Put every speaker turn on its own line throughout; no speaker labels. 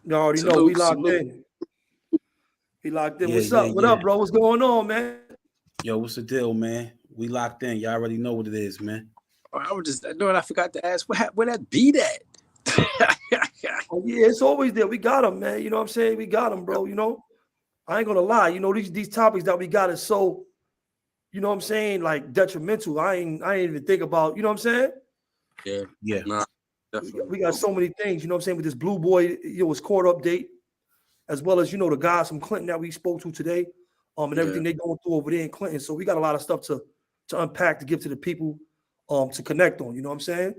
You already know we
Salute,
locked
salute.
in. We locked in.
Yeah,
What's
yeah,
up? What
yeah.
up, bro? What's going on, man?
Yo, what's the deal, man? We locked in. Y'all already know what it is, man.
I was just, I know what I forgot to ask. Where that beat at?
Oh, yeah, it's always there. We got them, man. You know what I'm saying? We got them, bro. You know, I ain't gonna lie. You know, these topics that we got is so, you know what I'm saying, like detrimental. I ain't even think about, you know what I'm saying?
Yeah,
Yeah.
nah,
We
definitely.
we got so many things, you know what I'm saying, with this Blue Boy, his court update, as well as the guys from Clinton that we spoke to today, and
Yeah,
everything they going through over there in Clinton. So we got a lot of stuff to unpack to give to the people, to connect on. You know what I'm saying?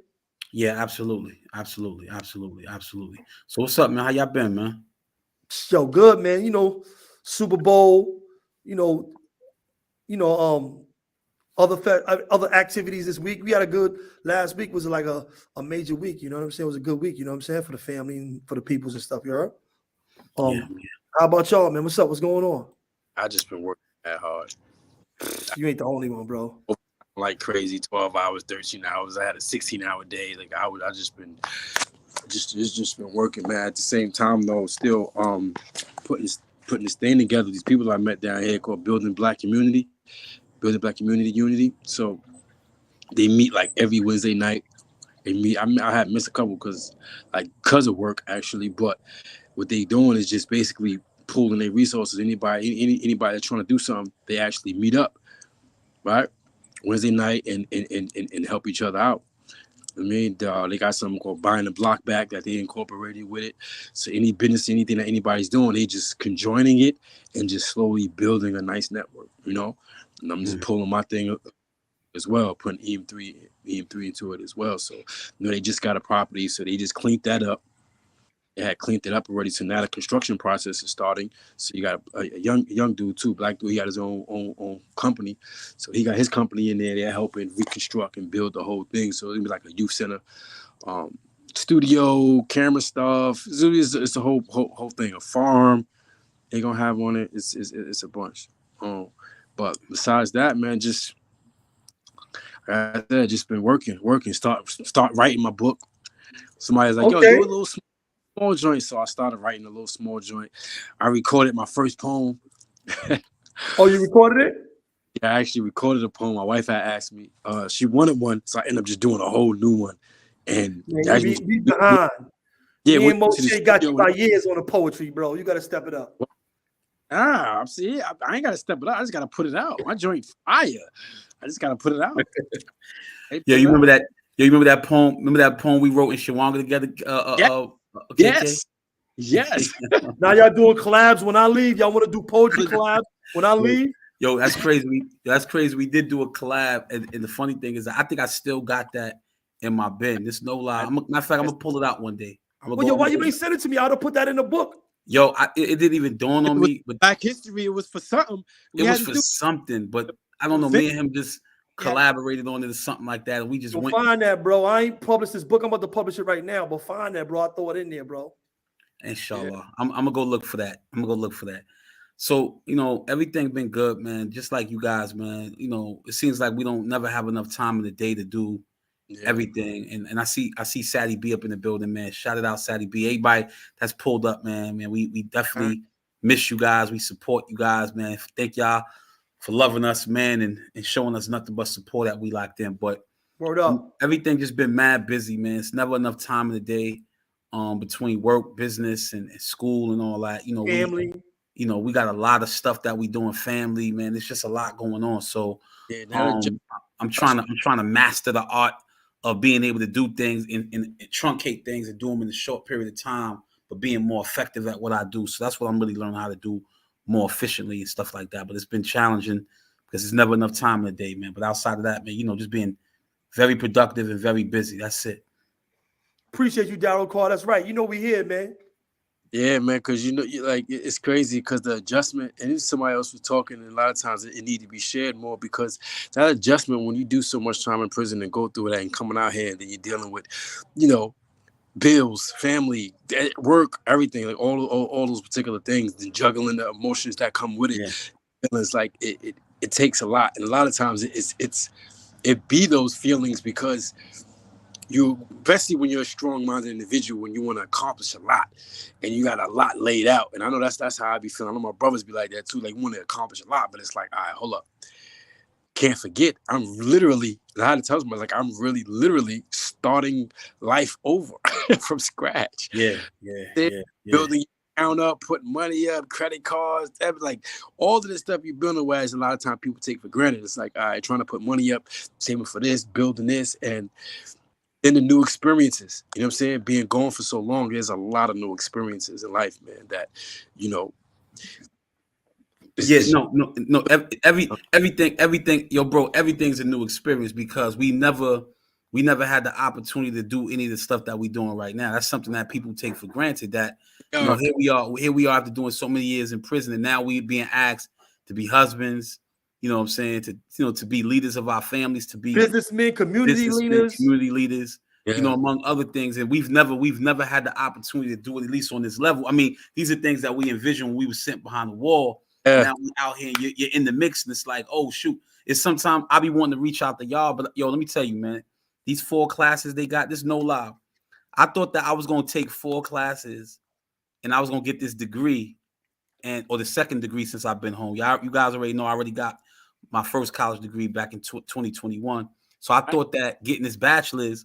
Yeah, absolutely. Absolutely. Absolutely. Absolutely. So what's up, man? How y'all been, man?
Yo, good man. Super Bowl. You know, you know, other activities this week. We had a good last week was like a major week. You know what I'm saying? It was a good week. You know what I'm saying, for the family and for the peoples and stuff. You heard?
Yeah,
Um,
yeah.
how about y'all, man? What's up? What's going on?
I just been working that hard.
You ain't the only one, bro.
Like crazy, 12 hours, 13 hours. I had a 16-hour day. Like I just been it's just been working, man. At the same time though, still putting this thing together. These people I met down here called Building Black Community Unity. So they meet like every Wednesday night. They meet. I had missed a couple because of work actually, but what they doing is just basically pooling their resources. Anybody that's trying to do something, they actually meet up, right? Wednesday night and help each other out. I mean, they got something called Buying the Block Back that they incorporated with it. So any business, anything that anybody's doing, they just conjoining it and just slowly building a nice network, And I'm just
Mm.
pulling my thing as well, putting EM3 into it as well. So, they just got a property, so they just cleaned that up. They had cleaned it up already, so now the construction process is starting. So you got a young dude too, black dude. He got his own company, so he got his company in there. They're helping reconstruct and build the whole thing. So it'll be like a youth center, um, studio, camera stuff. So it's a whole thing. A farm they gonna have on it. It's a bunch. But besides that, man, just like I said, just been working. Start writing my book. Somebody's like, yo,
Okay.
do a little small joint. So I started writing a little small joint. I recorded my first poem.
Oh, you recorded it?
Yeah, I actually recorded a poem. My wife had asked me. She wanted one, so I ended up just doing a whole new one. And
Man, you
actually,
be behind.
yeah,
Me
went
and
to the
Moshe got you
studio.
by years on the poetry, bro. You got to step it up.
See, I ain't gotta step it out. I just gotta put it out. My joint fire. I just gotta put it out. Hey,
Yeah,
put
you
it
remember
out.
that? Yeah, you remember that poem? Remember that poem we wrote in Shawanga together?
Yeah,
KK.
yes.
Now y'all doing collabs when I leave. Y'all want to do poetry collabs when I
Yo,
leave?
yo, that's crazy. That's crazy. We did do a collab, and the funny thing is, I think I still got that in my bin. This no lie. Matter of fact, I'm gonna pull it out one day. I'm gonna
Well,
go.
yo,
I'm
why
gonna
you
go.
ain't send it to me? I'd have put that in the book.
Yo, it didn't even dawn
It
on
was
me, but
Black History. It was for something.
it
We
was
had to
for
do
something. But I don't know.
event.
Me and him just
We had
collaborated on it or something like that, and we just
You'll
went.
find that, bro. I ain't published this book. I'm about to publish it right now, but find that, bro. I'll throw it in there, bro.
yeah.
Inshallah, I'm gonna go look for that. I'm gonna go look for that. So everything been good, man. Just like you guys, man. It seems like we don't never have enough time in the day to do
Yeah.
everything. And I see Sadie B up in the building, man. Shout it out, Sadie B. Everybody that's pulled up, man. We definitely miss you guys. We support you guys, man. Thank y'all for loving us, man, and showing us nothing but support that we locked in. But
Word up.
everything just been mad busy, man. It's never enough time in the day, between work, business, and school and all that.
Family.
We got a lot of stuff that we doing family, man. It's just a lot going on. So
Yeah. Now the
um I'm trying to master the art of being able to do things and truncate things and do them in a short period of time, but being more effective at what I do. So that's what I'm really learning how to do more efficiently and stuff like that. But it's been challenging because there's never enough time in the day, man. But outside of that, man, just being very productive and very busy. That's it.
Appreciate you, Daryl Carr. That's right. We here, man.
Yeah, man, because it's crazy because the adjustment, and if somebody else was talking, and a lot of times it need to be shared more because that adjustment, when you do so much time in prison and go through that and coming out here and then you're dealing with, you know, bills, family, work, everything, like all those particular things, and juggling the emotions that come with it.
Yeah.
And it's like it takes a lot, and a lot of times it be those feelings because especially when you're a strong-minded individual, when you want to accomplish a lot and you got a lot laid out. And I know that's how I be feeling. I know my brothers be like that too. Like, we want to accomplish a lot, but it's like, all right, hold up. Can't forget, I'm literally, I had to tell them, like, I'm really literally starting life over from scratch.
Yeah.
Building account up, putting money up, credit cards, like all of this stuff you're building, whereas a lot of times people take for granted. It's like, all right, trying to put money up, saving for this, building this, and then the new experiences. You know what I'm saying? Being gone for so long, there's a lot of new experiences in life, man, that, you know.
Everything, yo, bro, everything's a new experience because we never had the opportunity to do any of the stuff that we're doing right now. That's something that people take for granted. That you know, here we are after doing so many years in prison, and now we being asked to be husbands. You know what I'm saying? To be leaders of our families, to be
businessmen, community leaders.
You know, among other things. And we've never had the opportunity to do it, at least on this level. I mean, these are things that we envisioned when we were sent behind the wall. Now we out here, you're in the mix, and it's like, oh shoot. It's sometimes I be wanting to reach out to y'all, but yo, let me tell you, man, these 4 classes they got, this no lie. I thought that I was gonna take 4 classes and I was gonna get this degree or the second degree since I've been home. You guys already know I already got my first college degree back in 2021. So I thought that getting this bachelor's,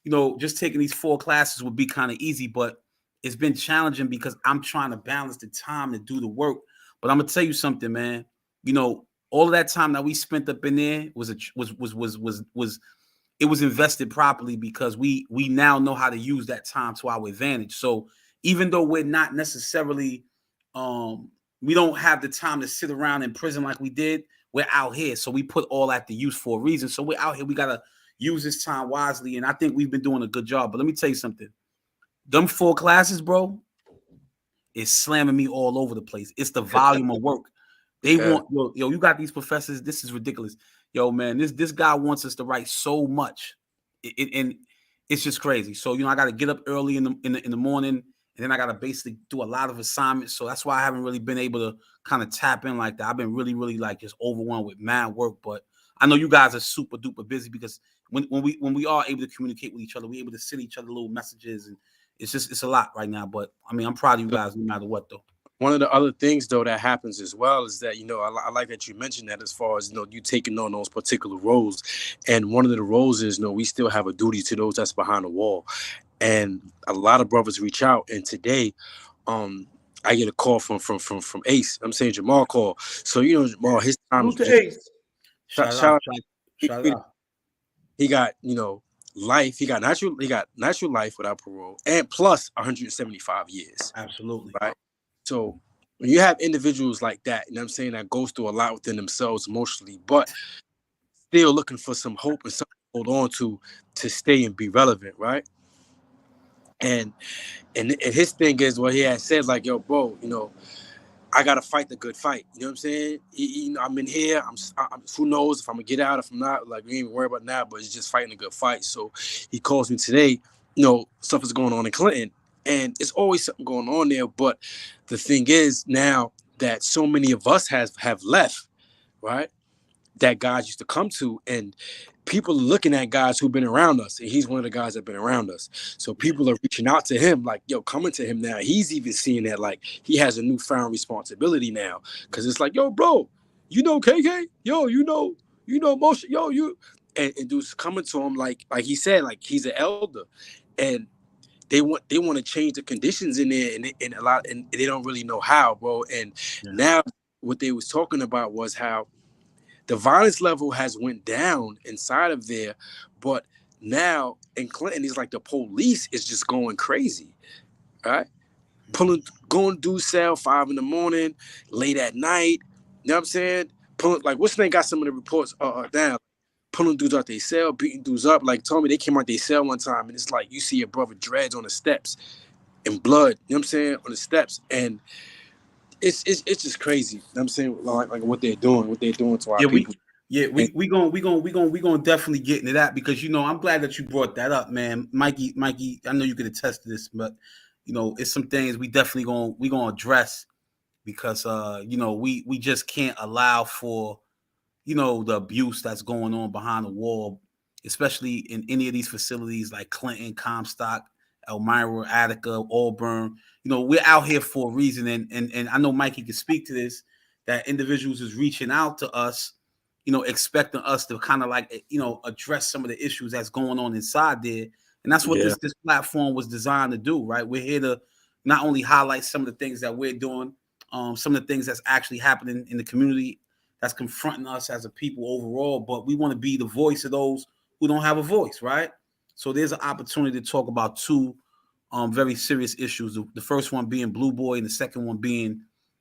you know, just taking these 4 classes would be kind of easy, but it's been challenging because I'm trying to balance the time to do the work. But I'm gonna tell you something, man. You know, all of that time that we spent up in there was invested properly because we now know how to use that time to our advantage. So even though we're not necessarily we don't have the time to sit around in prison like we did, we're out here. So we put all that to use for a reason. So we're out here. We gotta use this time wisely, and I think we've been doing a good job. But let me tell you something. Them 4 classes, bro, is slamming me all over the place. It's the volume of work. They want, yo, you got these professors. This is ridiculous. Yo, man, this guy wants us to write so much. And it's just crazy. So, you know, I got to get up early in the morning, and then I got to basically do a lot of assignments. So that's why I haven't really been able to kind of tap in like that. I've been really, really like just overwhelmed with mad work. But I know you guys are super duper busy because when we are able to communicate with each other, we're able to send each other little messages, and it's a lot right now. But I mean, I'm proud of you guys no matter what, though.
One of the other things, though, that happens as well is that, you know, I like that you mentioned that as far as, you know, you taking on those particular roles. And one of the roles is, you know, we still have a duty to those that's behind the wall. And a lot of brothers reach out. And today, I get a call from Ace. I'm saying Jamal call. So, you know, Jamal, his time is
Ace.
Shout out.
He got, you know, life. He got natural life without parole, and plus 175 years.
Absolutely.
Right. So when you have individuals like that, you know what I'm saying, that goes through a lot within themselves emotionally, but still looking for some hope and something to hold on to stay and be relevant, right? And his thing is what he has said, like, yo, bro, you know, I gotta fight the good fight. You know what I'm saying? You know, I'm in here. I'm who knows if I'm gonna get out, if I'm not. Like, we ain't even worry about that, but it's just fighting a good fight. So he calls me today. You know, stuff is going on in Clinton. And it's always something going on there. But the thing is now that so many of us have left, right, that guys used to come to, and people are looking at guys who've been around us, and he's one of the guys that have been around us. So people are reaching out to him, like, yo, coming to him now. He's even seeing that, like, he has a newfound responsibility now, because it's like, yo, bro, you know KK? Yo, you know Moshe? Yo, you... And dudes coming to him like he said, like, he's an elder. And they want to change the conditions in there, and they don't really know how, bro. And now what they was talking about was how the violence level has went down inside of there, but now in Clinton, it's like the police is just going crazy, right? Going to cell 5 a.m, late at night. You know what I'm saying? Pulling, like, what's the name? Got some of the reports down. Pulling dudes out their cell, beating dudes up. Like, told me they came out their cell one time, and it's like you see your brother dreads on the steps and blood. You know what I'm saying? On the steps, and it's just crazy. You know what I'm saying, like what they're doing to our people.
We gonna definitely get into that, because, you know, I'm glad that you brought that up, man. Mikey, I know you could attest to this, but, you know, it's some things we definitely gonna address, because you know, we just can't allow for, you know, the abuse that's going on behind the wall, especially in any of these facilities like Clinton, Comstock, Elmira, Attica, Auburn. You know, we're out here for a reason. And I know Mikey can speak to this, that individuals is reaching out to us, you know, expecting us to kind of like, you know, address some of the issues that's going on inside there. And that's what this platform was designed to do, right? We're here to not only highlight some of the things that we're doing, some of the things that's actually happening in the community that's confronting us as a people overall, but we want to be the voice of those who don't have a voice, right? So there's an opportunity to talk about two very serious issues. The first one being Blue Boy, and the second one being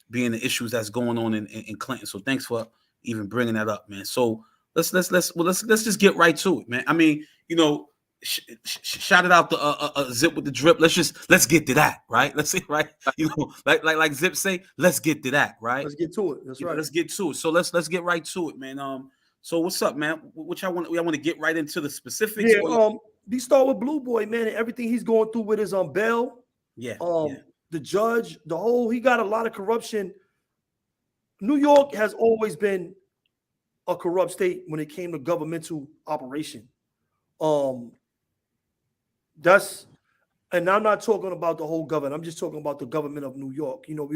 the issues that's going on in Clinton. So thanks for even bringing that up, man. So let's just get right to it, man. I mean, you know, shout it out to Zip with the drip. Let's get to that, right? Let's see, right? You know, like Zip say, let's get to that, right?
Let's get to it. That's right.
Let's get to it. So let's get right to it, man. So what's up, man? Which I want to get right into the specifics.
Yeah. We start with Blue Boy, man, and everything he's going through with his bail.
Yeah.
The judge, he got a lot of corruption. New York has always been a corrupt state when it came to governmental operation. And I'm not talking about the whole government. I'm just talking about the government of New York. You know,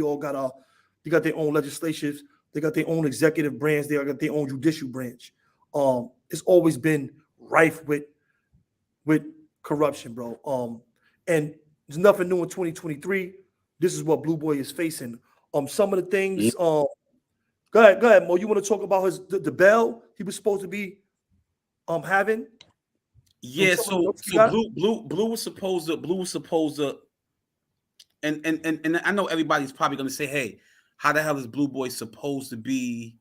they got their own legislations, they got their own executive branch, they got their own judicial branch. It's always been rife with corruption, bro. And there's nothing new in 2023. This is what Blue Boy is facing. Some of the things. Go ahead, Mo. You want to talk about the bail he was supposed to be having?
Yeah. So Blue was supposed to, and I know everybody's probably going to say, hey, how the hell is Blue Boy supposed to be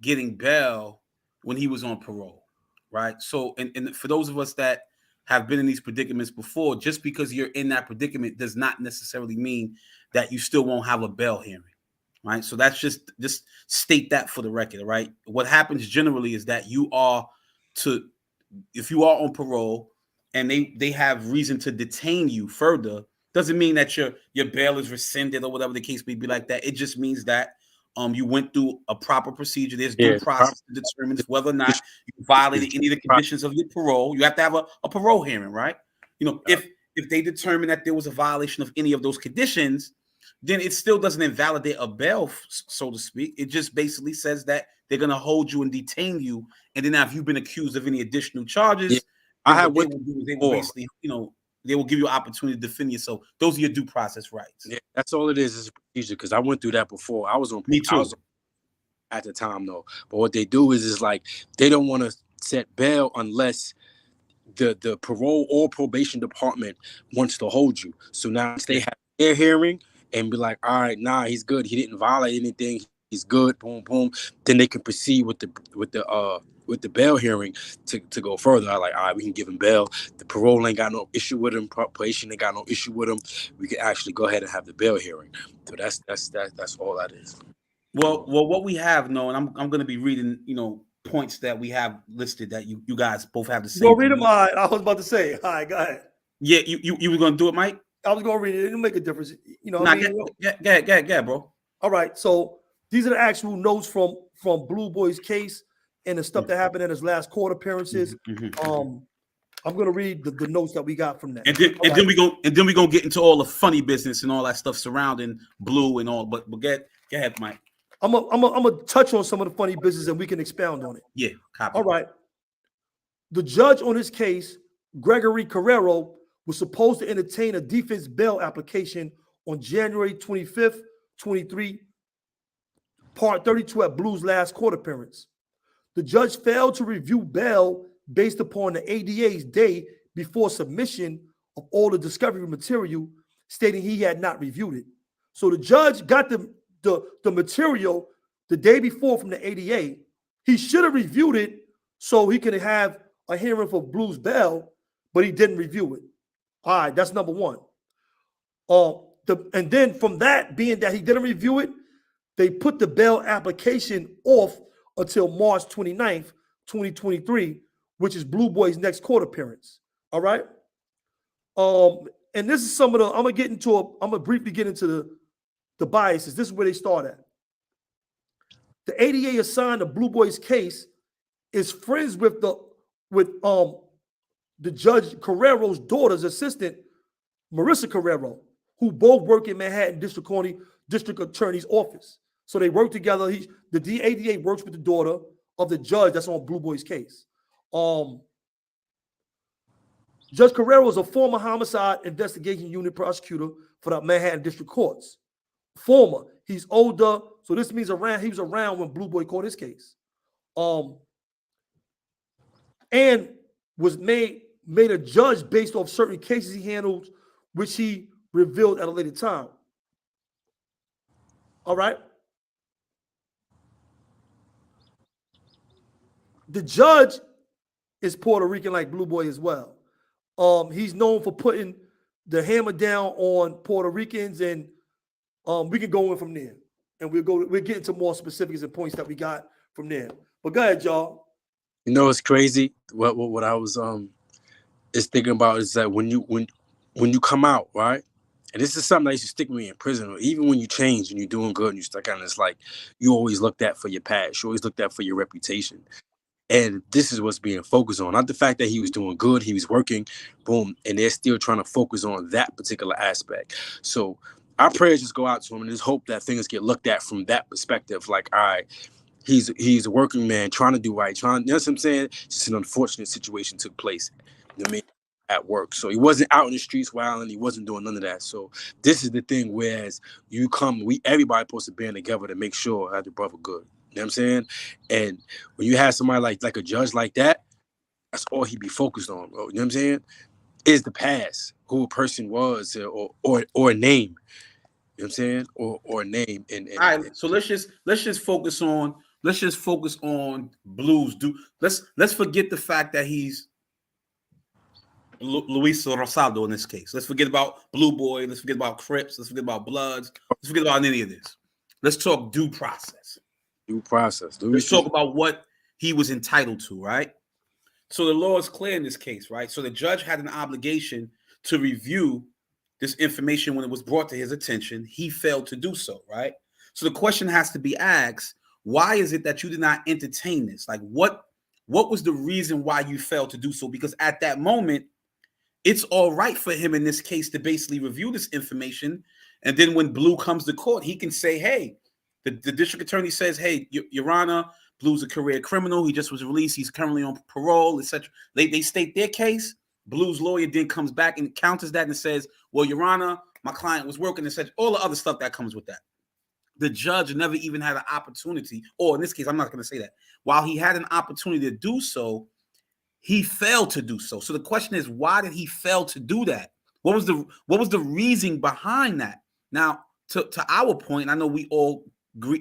getting bail when he was on parole, right? So, and for those of us that have been in these predicaments before, just because you're in that predicament does not necessarily mean that you still won't have a bail hearing, right? So that's just state that for the record, right? What happens generally is that if you are on parole and they have reason to detain you further, doesn't mean that your bail is rescinded or whatever the case may be like that. It just means that you went through a proper procedure. There's due process to determine whether or not you violated any of the conditions of your parole. You have to have a parole hearing, right? You know, if they determine that there was a violation of any of those conditions, then it still doesn't invalidate a bail, so to speak. It just basically says that they're going to hold you and detain you. And then if you've been accused of any additional charges, they will basically, you know, they will give you an opportunity to defend yourself. Those are your due process rights.
Yeah, that's all it is a procedure, because I went through that before. I was on
Me too.
I was at the time though. But what they do is like they don't want to set bail unless the parole or probation department wants to hold you. So now they have their hearing and be like, all right, nah, he's good. He didn't violate anything. He's good. Boom, boom. Then they can proceed with the bail hearing to go further. I like, all right, we can give him bail. The parole ain't got no issue with him. Probation ain't got no issue with him. We can actually go ahead and have the bail hearing. So that's all that is.
Well, what we have, and I'm going to be reading, you know, points that we have listed that you guys both have the same.
Go read them. I was about to say. All right, go ahead.
Yeah, you were going to do it, Mike?
I was going to read it. It didn't make a difference. You know,
go ahead, bro.
All right, so these are the actual notes from Blue Boy's case and the stuff that happened in his last court appearances. I'm gonna read the notes that we got from that,
and then we gonna get into all the funny business and all that stuff surrounding Blue and all. But go ahead, Mike.
I'm gonna touch on some of the funny business and we can expound on it.
Yeah, copy.
All right. The judge on this case, Gregory Carrero, was supposed to entertain a defense bail application on January 25th, 23, part 32 at Blue's last court appearance. The judge failed to review bail based upon the ADA's day before submission of all the discovery material, stating he had not reviewed it. So the judge got the material the day before from the ADA. He should have reviewed it so he could have a hearing for Blue's bail, but he didn't review it. All right, that's number one. And then from that, being that he didn't review it, they put the bail application off until March 29th, 2023, which is Blue Boy's next court appearance. All right. And this is some of the, I'm gonna briefly get into the biases. This is where they start at. The ADA assigned to Blue Boy's case is friends with the Judge Carrero's daughter's assistant, Marissa Carrero, who both work in Manhattan District Attorney's office. So they work together. The ADA works with the daughter of the judge that's on Blue Boy's case. Judge Carrero is a former homicide investigation unit prosecutor for the Manhattan District Courts. Former. He's older, so this means he was around when Blue Boy caught his case. And was made a judge based off certain cases he handled, which he revealed at a later time. All right. The judge is Puerto Rican like Blue Boy as well. He's known for putting the hammer down on Puerto Ricans, and we can go in from there. And we'll get into more specifics and points that we got from there. But go ahead, y'all.
You know, it's crazy. What I was is thinking about is that when you come out, right? And this is something that used to stick with me in prison. Even when you change and you're doing good and you stuck on, it's like you always looked at for your past. You always looked at for your reputation. And this is what's being focused on. Not the fact that he was doing good, he was working, boom, and they're still trying to focus on that particular aspect. So our prayers just go out to him and just hope that things get looked at from that perspective. Like, all right, he's a working man trying to do right, you know what I'm saying? Just an unfortunate situation took place. You know what I mean? At work. So he wasn't out in the streets wilding, he wasn't doing none of that. So this is the thing, whereas everybody supposed to band together to make sure that the brother good. You know what I'm saying? And when you have somebody like a judge like that, that's all he be focused on, bro. You know what I'm saying? Is the past, who a person was, or a name. You know what I'm saying? Or a name. And
all right, so let's just focus on Blues. Let's forget the fact that he's Luis Rosado in this case. Let's forget about Blue Boy. Let's forget about Crips. Let's forget about Bloods. Let's forget about any of this. Let's talk due process.
Due process.
Let's talk about what he was entitled to, right? So the law is clear in this case, right? So the judge had an obligation to review this information when it was brought to his attention. He failed to do so, right? So the question has to be asked, why is it that you did not entertain this? Like, what was the reason why you failed to do so? Because at that moment, it's all right for him in this case to basically review this information. And then when Blue comes to court, he can say, hey, the district attorney says, hey, Your Honor, Blue's a career criminal. He just was released. He's currently on parole, etc. They state their case. Blue's lawyer then comes back and counters that and says, well, Your Honor, my client was working, etc. All the other stuff that comes with that. The judge never even had an opportunity, or in this case, I'm not going to say that. While he had an opportunity to do so, he failed to do so. So the question is, why did he fail to do that? What was the reason behind that? Now, to our point, I know we all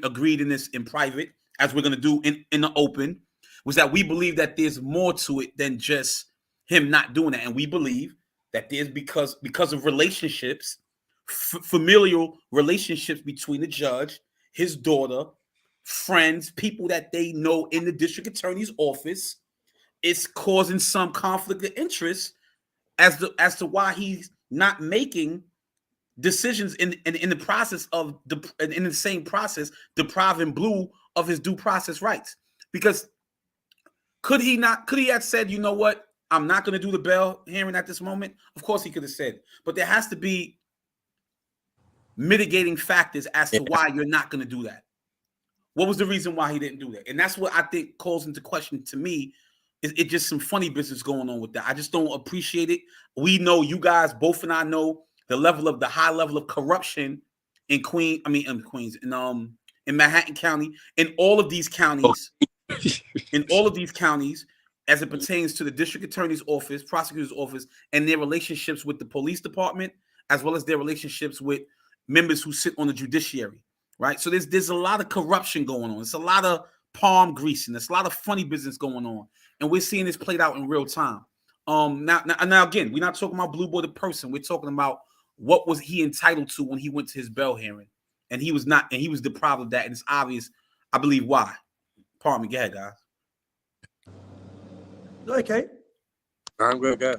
agreed in this in private, as we're going to do in the open, was that we believe that there's more to it than just him not doing it. And we believe that there's because of relationships, familial relationships between the judge, his daughter, friends, people that they know in the district attorney's office, it's causing some conflict of interest as to why he's not making decisions in the process of in the same process depriving Blue of his due process rights. Because could he have said, you know what, I'm not going to do the bail hearing at this moment? Of course he could have said, but there has to be mitigating factors as to why you're not going to do that. What was the reason why he didn't do that? And that's what I think calls into question to me. It's just some funny business going on with that. I just don't appreciate it. We know, you guys, both and I know the high level of corruption in Manhattan County, in all of these counties, as it pertains to the district attorney's office, prosecutor's office, and their relationships with the police department, as well as their relationships with members who sit on the judiciary, right? So there's a lot of corruption going on. There's a lot of palm greasing. There's a lot of funny business going on. And we're seeing this played out in real time. Now again, we're not talking about Blue Boy the person. We're talking about what was he entitled to when he went to his bail hearing. And he was deprived of that. And it's obvious, I believe, why. Pardon me. Go ahead, guys.
Okay.
I'm good, guy.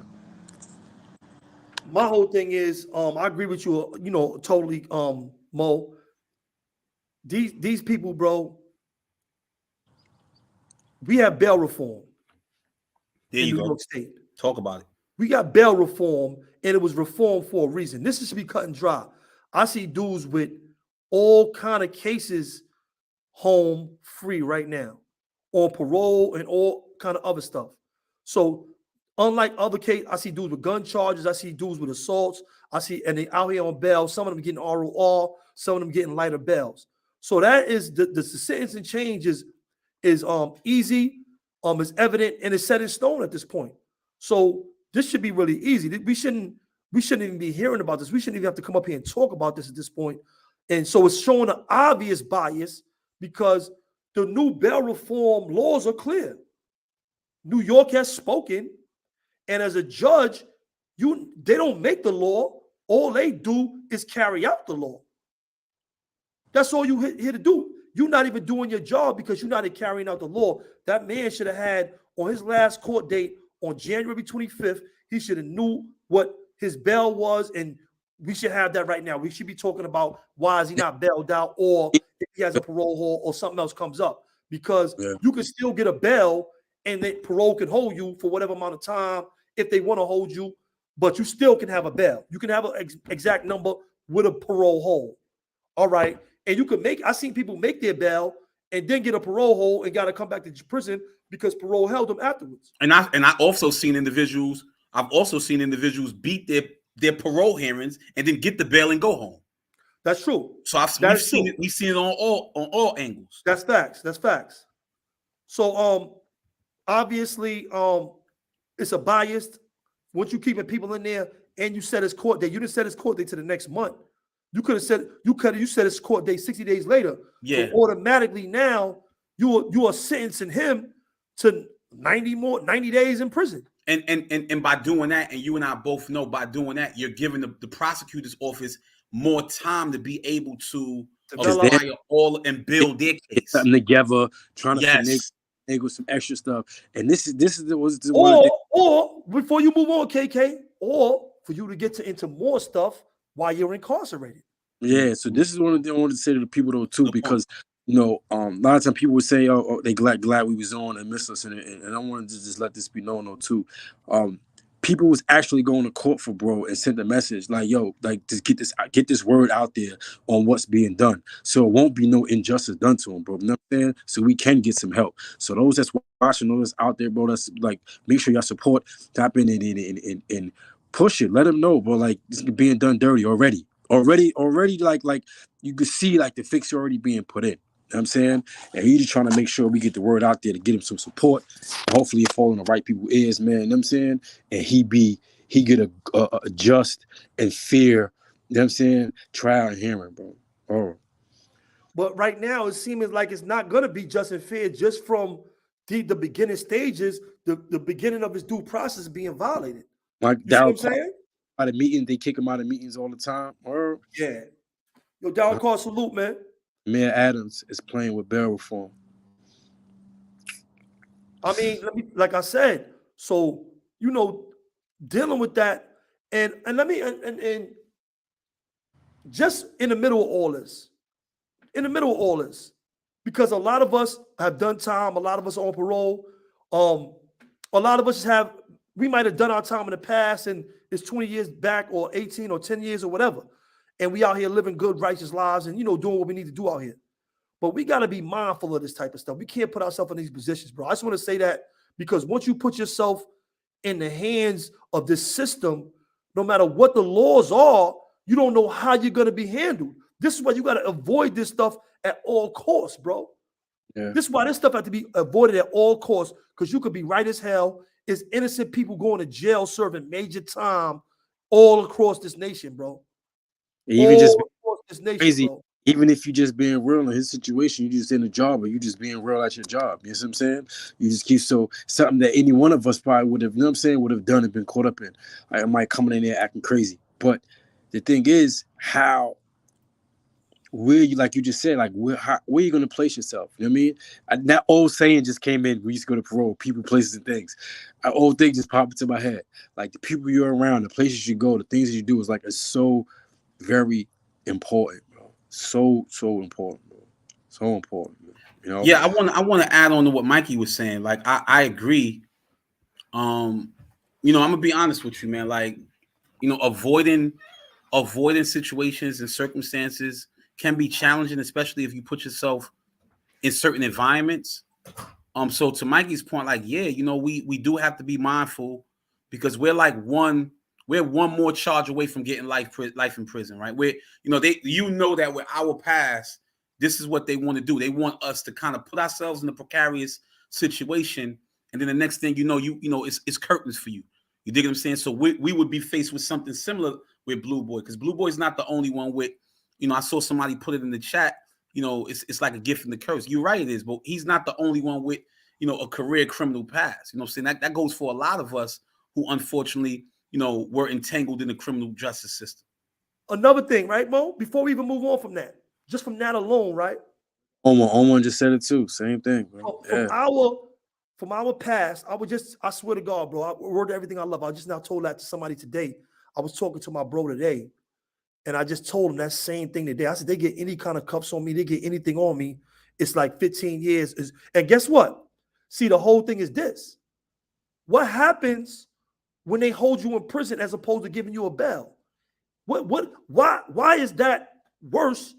My whole thing is, I agree with you, totally, Mo. These people, bro, we have bail reform in New York State.
Talk about it.
We got bail reform, and it was reformed for a reason. This should be cut and dry. I see dudes with all kind of cases home free right now, on parole and all kind of other stuff. So unlike other cases, I see dudes with gun charges, I see dudes with assaults, and they out here on bail. Some of them getting ROR, some of them getting lighter bails. So that is the sentencing change is easy, is evident, and it's set in stone at this point. So this should be really easy. We shouldn't even be hearing about this. We shouldn't even have to come up here and talk about this at this point. And so it's showing an obvious bias because the new bail reform laws are clear. New York has spoken, and as a judge, they don't make the law. All they do is carry out the law. That's all you're here to do. You're not even doing your job because you're not carrying out the law. That man should have had on his last court date on January 25th, he should have knew what his bail was, and we should have that right now. We should be talking about why is he not bailed out, or if he has a parole hold or something else comes up, because you can still get a bail and the parole can hold you for whatever amount of time if they want to hold you, but you still can have a bail. You can have an exact number with a parole hold. All right. And you can I've seen people make their bail and then get a parole hold and got to come back to prison because parole held them afterwards.
And I've also seen individuals beat their parole hearings and then get the bail and go home.
That's true.
So we've seen it on all angles.
That's facts. That's facts. So obviously it's a bias. Once you keeping people in there and you set his court date, you didn't set his court date to the next month. You could have said you set his court date 60 days later.
Yeah.
So automatically now you are sentencing him to 90 days in prison.
And by doing that, and you and I both know by doing that, you're giving the prosecutor's office more time to be able to acquire all and build their case.
Something together, trying to finagle some extra stuff. And this is
or before you move on, KK, or for you to get into more stuff while you're incarcerated.
Yeah, so this is one of the things I wanted to say to the people though too, because a lot of times people would say, "Oh, they glad we was on and miss us," and I wanted to just let this be known though too. People was actually going to court for bro and sent a message like, "Yo, like just get this word out there on what's being done, so it won't be no injustice done to him, bro." You know what I'm saying? So we can get some help. So those that's watching, those that's out there, bro, that's like, make sure y'all support, tap in and push it. Let them know, bro. Like this is being done dirty already. Like you could see like the fix already being put in. You know what I'm saying? And he's just trying to make sure we get the word out there to get him some support. Hopefully it fall in the right people's ears, man. You know what I'm saying? And he get a just and fair, you know what I'm saying, trial and hearing, bro. Oh.
But right now it seems like it's not gonna be just and fair just from the beginning stages, the beginning of his due process being violated.
Like
you know what I'm saying?
Out of meetings, they kick him out of meetings all the time.
Yeah. Yo, down call salute, man.
Mayor Adams is playing with bail reform.
I mean, like I said, so dealing with that, and just in the middle of all this, because a lot of us have done time, a lot of us are on parole, a lot of us we might have done our time in the past and it's 20 years back or 18 or 10 years or whatever. And we out here living good, righteous lives and, doing what we need to do out here. But we got to be mindful of this type of stuff. We can't put ourselves in these positions, bro. I just want to say that because once you put yourself in the hands of this system, no matter what the laws are, you don't know how you're going to be handled. This is why you got to avoid this stuff at all costs, bro. Yeah. This is why this stuff has to be avoided at all costs, because you could be right as hell. It's innocent people going to jail serving major time all across this nation, bro.
Even just crazy. Bro. Even if you just being real in his situation, you just in a job, or you just being real at your job. You know what I'm saying? You just keep something that any one of us probably would have, would have done and been caught up in. I might coming in there acting crazy. But the thing is, where you, like you just said, like where are you going to place yourself? You know what I mean? That old saying just came in. We used to go to parole, people, places, and things. An old thing just popped into my head. Like the people you're around, the places you go, the things that you do is like, it's so very important, bro. So important, bro. So important, bro.
Yeah, I want to add on to what Mikey was saying. Like I agree. I'm gonna be honest with you, man. Like, avoiding situations and circumstances can be challenging, especially if you put yourself in certain environments. So to Mikey's point, like, yeah, we do have to be mindful because we're one more charge away from getting life in prison, right? Where that with our past, this is what they want to do. They want us to kind of put ourselves in a precarious situation, and then the next thing it's curtains for you. You dig what I'm saying? So we would be faced with something similar with Blue Boy, because Blue Boy is not the only one with, I saw somebody put it in the chat. It's like a gift and the curse. You're right, it is, but he's not the only one with, a career criminal past. I'm saying? That goes for a lot of us who unfortunately, were entangled in the criminal justice system.
Another thing, right, Mo? Before we even move on from that, just from that alone, right?
Oman just said it too. Same thing, bro.
From our past, I swear to God, bro, I wrote everything I love. I just now told that to somebody today. I was talking to my bro today, and I just told him that same thing today. I said, they get any kind of cuffs on me, they get anything on me, it's like 15 years. And guess what? See, the whole thing is this. What happens when they hold you in prison as opposed to giving you a bail? Why is that worse?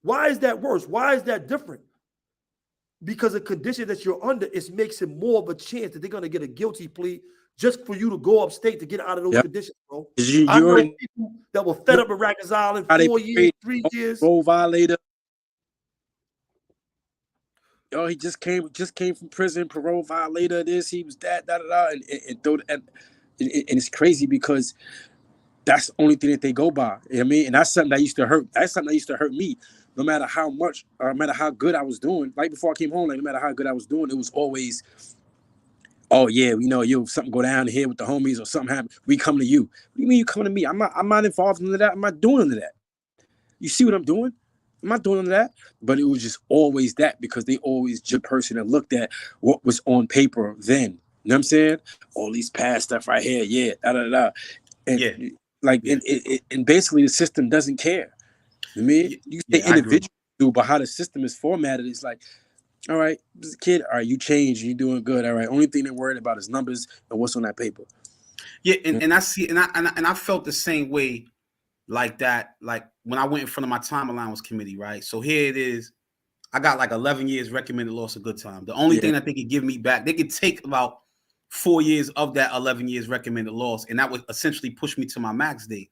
Why is that worse? Why is that different? Because the condition that you're under, it makes it more of a chance that they're going to get a guilty plea just for you to go upstate to get out of those conditions, bro. I know people that were fed up at Rikers Island 4 years, 3 years.
Parole violator. Yo, he just came from prison, parole violator. This, he was that, and it's crazy because that's the only thing that they go by. You know what I mean? And that's something that used to hurt. That's something that used to hurt me. No matter how much, or no matter how good I was doing, right before I came home, like no matter how good I was doing, it was always, oh yeah, something go down here with the homies or something happen, we come to you. What do you mean you come to me? I'm not involved in that. I'm not doing any of that. You see what I'm doing? I'm not doing any of that. But it was just always that, because they always just person that looked at what was on paper then. You know what I'm saying? All these past stuff right here, And and basically the system doesn't care. I mean, you say individuals do, but how the system is formatted is like, all right, this is a kid, all right, you changed, you're doing good, all right. Only thing they're worried about is numbers and what's on that paper.
Yeah, and I see, and I felt the same way, like that, like when I went in front of my time allowance committee, right? So here it is, I got like 11 years recommended loss of good time. The only thing that they could give me back, they could take about 4 years of that 11 years recommended loss, and that would essentially push me to my max date.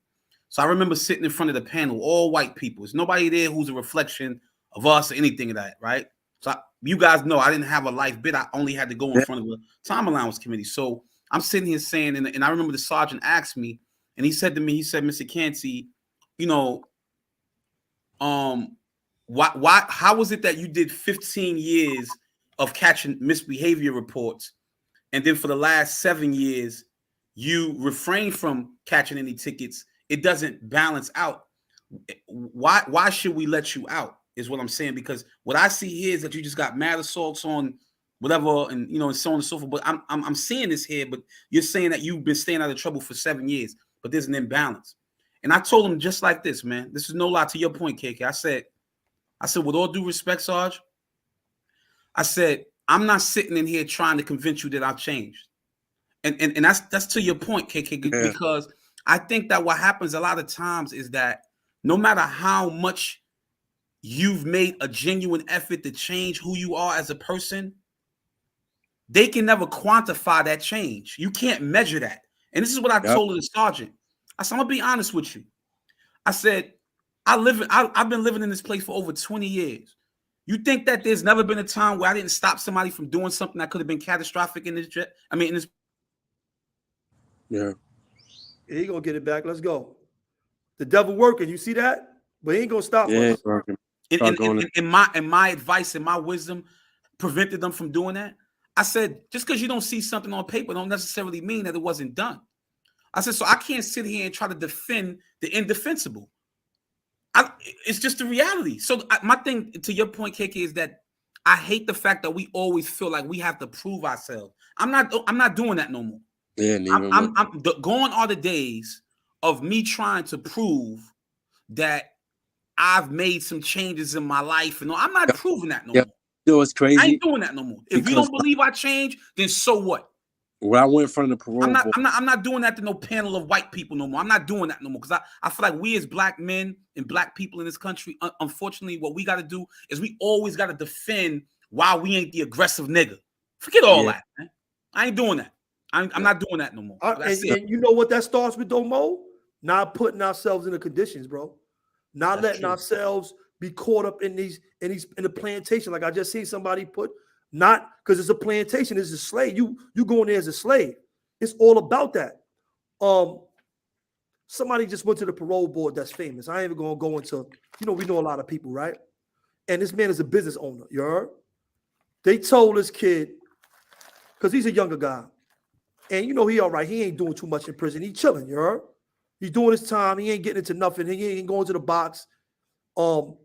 So I remember sitting in front of the panel, all white people. There's nobody there who's a reflection of us or anything of that, right? So you guys know I didn't have a life bid. I only had to go in front of the time allowance committee. So I'm sitting here saying, and I remember the sergeant asked me, and he said to me, Mr. Canty, how was it that you did 15 years of catching misbehavior reports, and then for the last 7 years, you refrained from catching any tickets? It doesn't balance out. Why should we let you out is what I'm saying, because what I see here is that you just got mad assaults on whatever, and and so on and so forth. But I'm seeing this here, but you're saying that you've been staying out of trouble for 7 years, but there's an imbalance. And I told him just like this, man. This is no lie to your point, KK. I said, with all due respect, Sarge, I said, I'm not sitting in here trying to convince you that I've changed. And that's to your point, KK, because I think that what happens a lot of times is that no matter how much you've made a genuine effort to change who you are as a person, they can never quantify that change. You can't measure that. And this is what I told the sergeant. I said, I'm gonna be honest with you. I said, I've been living in this place for over 20 years. You think that there's never been a time where I didn't stop somebody from doing something that could have been catastrophic in this?
Yeah. He gonna get it back. Let's go. The devil working. You see that? But he ain't gonna stop us.
And my advice and my wisdom prevented them from doing that. I said, just because you don't see something on paper don't necessarily mean that it wasn't done. I said, so I can't sit here and try to defend the indefensible. It's just the reality. So my thing, to your point, KK, is that I hate the fact that we always feel like we have to prove ourselves. I'm not doing that no more.
Yeah,
gone are the days of me trying to prove that I've made some changes in my life, and I'm not proving that no more.
You know what's crazy?
I ain't doing that no more. If you don't believe I changed, then so what?
when I went in front of the parole board,
I'm not doing that to no panel of white people no more. I'm not doing that no more because I feel like we as black men and black people in this country, unfortunately, what we got to do is we always got to defend why we ain't the aggressive nigga. Forget all that, man. I ain't doing that. I'm not doing that no more.
And you know what that starts with, though, Mo? Not putting ourselves in the conditions, bro. Not letting ourselves be caught up in the plantation. Like I just seen somebody put, not because it's a plantation, it's a slave. You go in there as a slave. It's all about that. Somebody just went to the parole board that's famous. I ain't even gonna go into, we know a lot of people, right? And this man is a business owner, you heard? They told this kid, because he's a younger guy, and he all right, he ain't doing too much in prison. He chilling, you heard? He's doing his time, he ain't getting into nothing, he ain't going to the box. And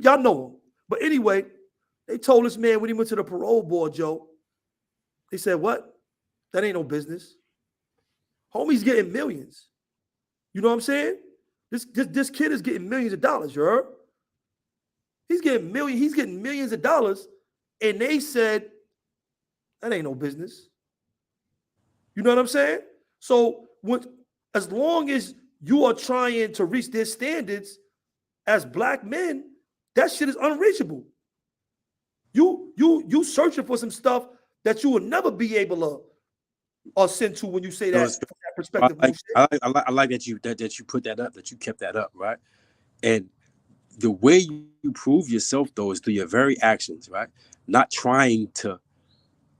y'all know him. But anyway, they told this man when he went to the parole board, Joe, they said, what? That ain't no business. Homie's getting millions. You know what I'm saying? This kid is getting millions of dollars, you heard? He's getting millions of dollars, and they said, that ain't no business. You know what I'm saying? So as long as you are trying to reach their standards as black men, that shit is unreachable. You searching for some stuff that you will never be able to ascend to when you say that, from that perspective.
I like that you put that up, that you kept that up, right? And the way you prove yourself, though, is through your very actions, right? Not trying to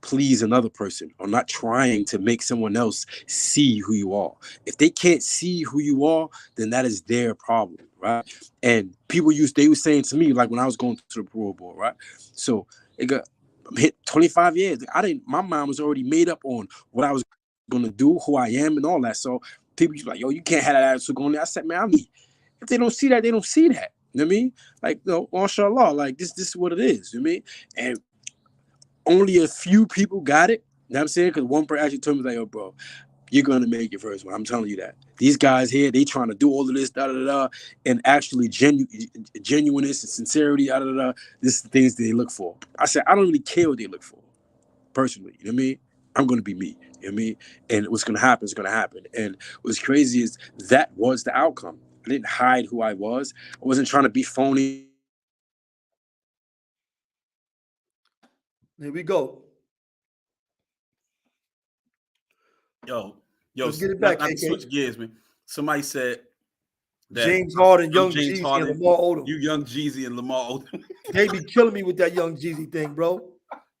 please another person or not trying to make someone else see who you are. If they can't see who you are, then that is their problem, right? And they were saying to me, like when I was going to the parole board, right? So it got hit 25 years. My mind was already made up on what I was going to do, who I am and all that. So people were like, yo, you can't have that attitude going there. I said, man, if they don't see that, they don't see that. You know what I mean? Like, mashallah, like this is what it is. You know what I mean? And only a few people got it. You know what I'm saying? Because one person actually told me, like, yo, bro, you're going to make your first one. I'm telling you that. These guys here, they trying to do all of this, and actually genuineness and sincerity, this is the things they look for. I said, I don't really care what they look for, personally. You know what I mean? I'm going to be me. You know what I mean? And what's going to happen is going to happen. And what's crazy is that was the outcome. I didn't hide who I was. I wasn't trying to be phony.
Here we go.
Yo,
let's get it back.
Not switch gears, man. Somebody said that
James Harden, Young
James
Jeezy,
Harden,
and Lamar Odom.
You Young Jeezy and Lamar Odom.
They be killing me with that Young Jeezy thing, bro.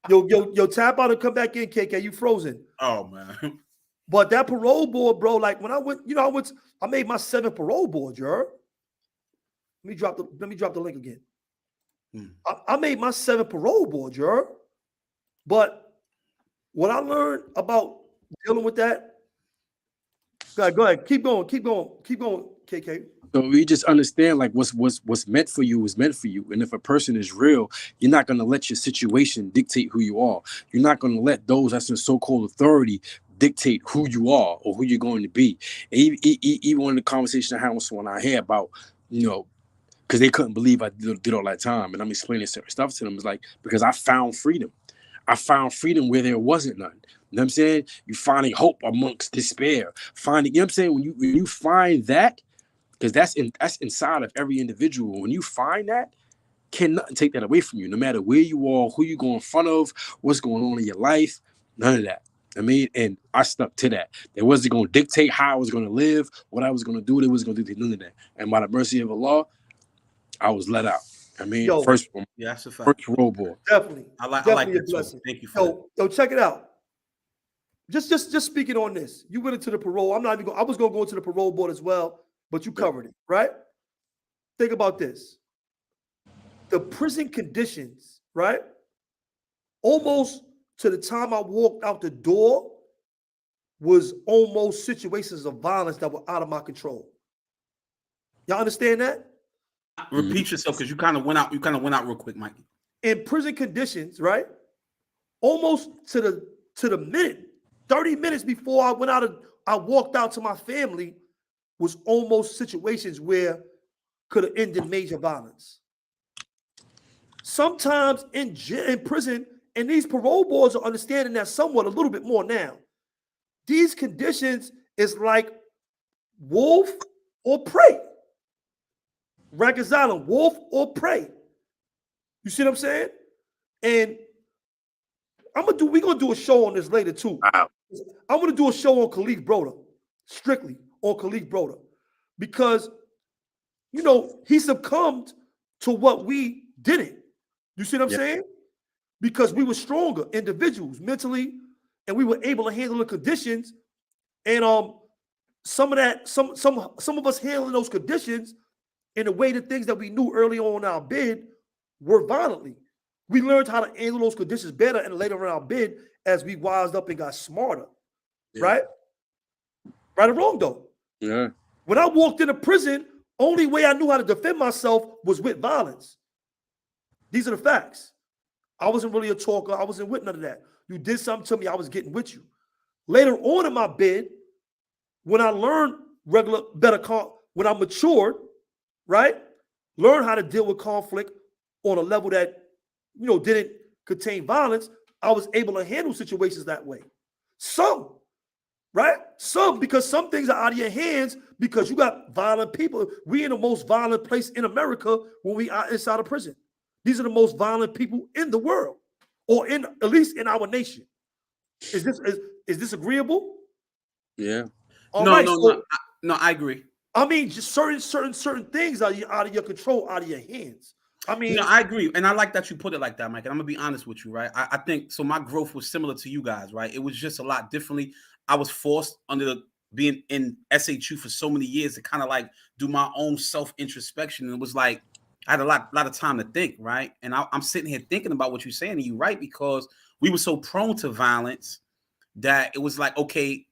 Yo, tap out and come back in, KK. You frozen.
Oh man.
But that parole board, bro, like when I went, I made my 7th parole board, you heard? Let me drop the link again. I made my 7th parole board, you heard? But what I learned about dealing with that, go ahead, keep going, KK.
So we just understand, like, what's meant for you is meant for you. And if a person is real, you're not going to let your situation dictate who you are. You're not going to let those that's in so-called authority dictate who you are or who you're going to be. And even in the conversation I had with someone out here about, because they couldn't believe I did all that time. And I'm explaining certain stuff to them. It's like, because I found freedom. I found freedom where there wasn't none. You know what I'm saying? You finding hope amongst despair. Finding, you know what I'm saying? When you find that, because that's inside of every individual. When you find that, can nothing take that away from you, no matter where you are, who you go in front of, what's going on in your life, none of that. I mean, and I stuck to that. They wasn't going to dictate how I was going to live, what I was going to do. They wasn't going to dictate none of that. And by the mercy of Allah, I was let out. I mean, first parole board.
Definitely.
I like
that
blessing. Thank you for
yo, check it out. Just speaking on this, you went into the parole. I was going to go into the parole board as well, but you covered it, right? Think about this. The prison conditions, right? Almost to the time I walked out the door was almost situations of violence that were out of my control. Y'all understand that?
Repeat yourself, because you kind of went out real quick, Mikey.
In prison conditions, right? Almost to the minute, 30 minutes before I walked out to my family was almost situations where could have ended major violence. Sometimes in prison, and these parole boards are understanding that somewhat a little bit more now. these conditions is like wolf or prey. Rikers Island, wolf or prey. You see what I'm saying? And we're gonna do a show on this later too.
Wow.
I'm gonna do a show on Khalif Broda, strictly on Khalif Broda, because he succumbed to what we didn't. You see what I'm saying? Because we were stronger individuals mentally, and we were able to handle the conditions. And some of us handling those conditions in the way the things that we knew early on in our bid were violently. We learned how to handle those conditions better and later in our bid as we wised up and got smarter.
Yeah.
Right? Right or wrong, though.
Yeah.
When I walked into prison, only way I knew how to defend myself was with violence. These are the facts. I wasn't really a talker. I wasn't with none of that. You did something to me, I was getting with you. Later on in my bid, when I learned when I matured, right? Learn how to deal with conflict on a level that, didn't contain violence. I was able to handle situations that way. Some, right? Some, because some things are out of your hands because you got violent people. We in the most violent place in America when we are inside of prison. These are the most violent people in the world, or at least in our nation. Is this agreeable?
Yeah.
No, I agree.
I mean, just certain things are out of your control, out of your hands. I mean,
no, I agree, and I like that you put it like that, Mike. And I'm gonna be honest with you, right? I think so. My growth was similar to you guys, right? It was just a lot differently. I was forced being in SHU for so many years to kind of like do my own self introspection, and it was like I had a lot of time to think, right? And I'm sitting here thinking about what you're saying, and you're right, because we were so prone to violence that it was like, okay,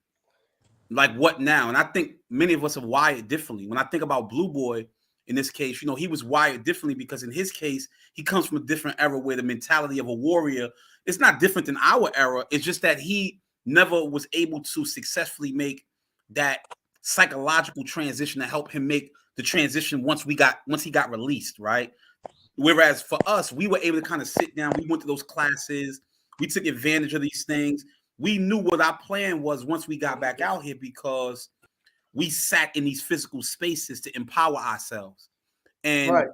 like what now? And I think many of us are wired differently. When I think about Blue Boy, in this case, he was wired differently because in his case, he comes from a different era where the mentality of a warrior is not different than our era. It's just that he never was able to successfully make that psychological transition to help him make the transition once he got released, right? Whereas for us, we were able to kind of sit down. We went to those classes. We took advantage of these things. We knew what our plan was once we got back out here because we sat in these physical spaces to empower ourselves. And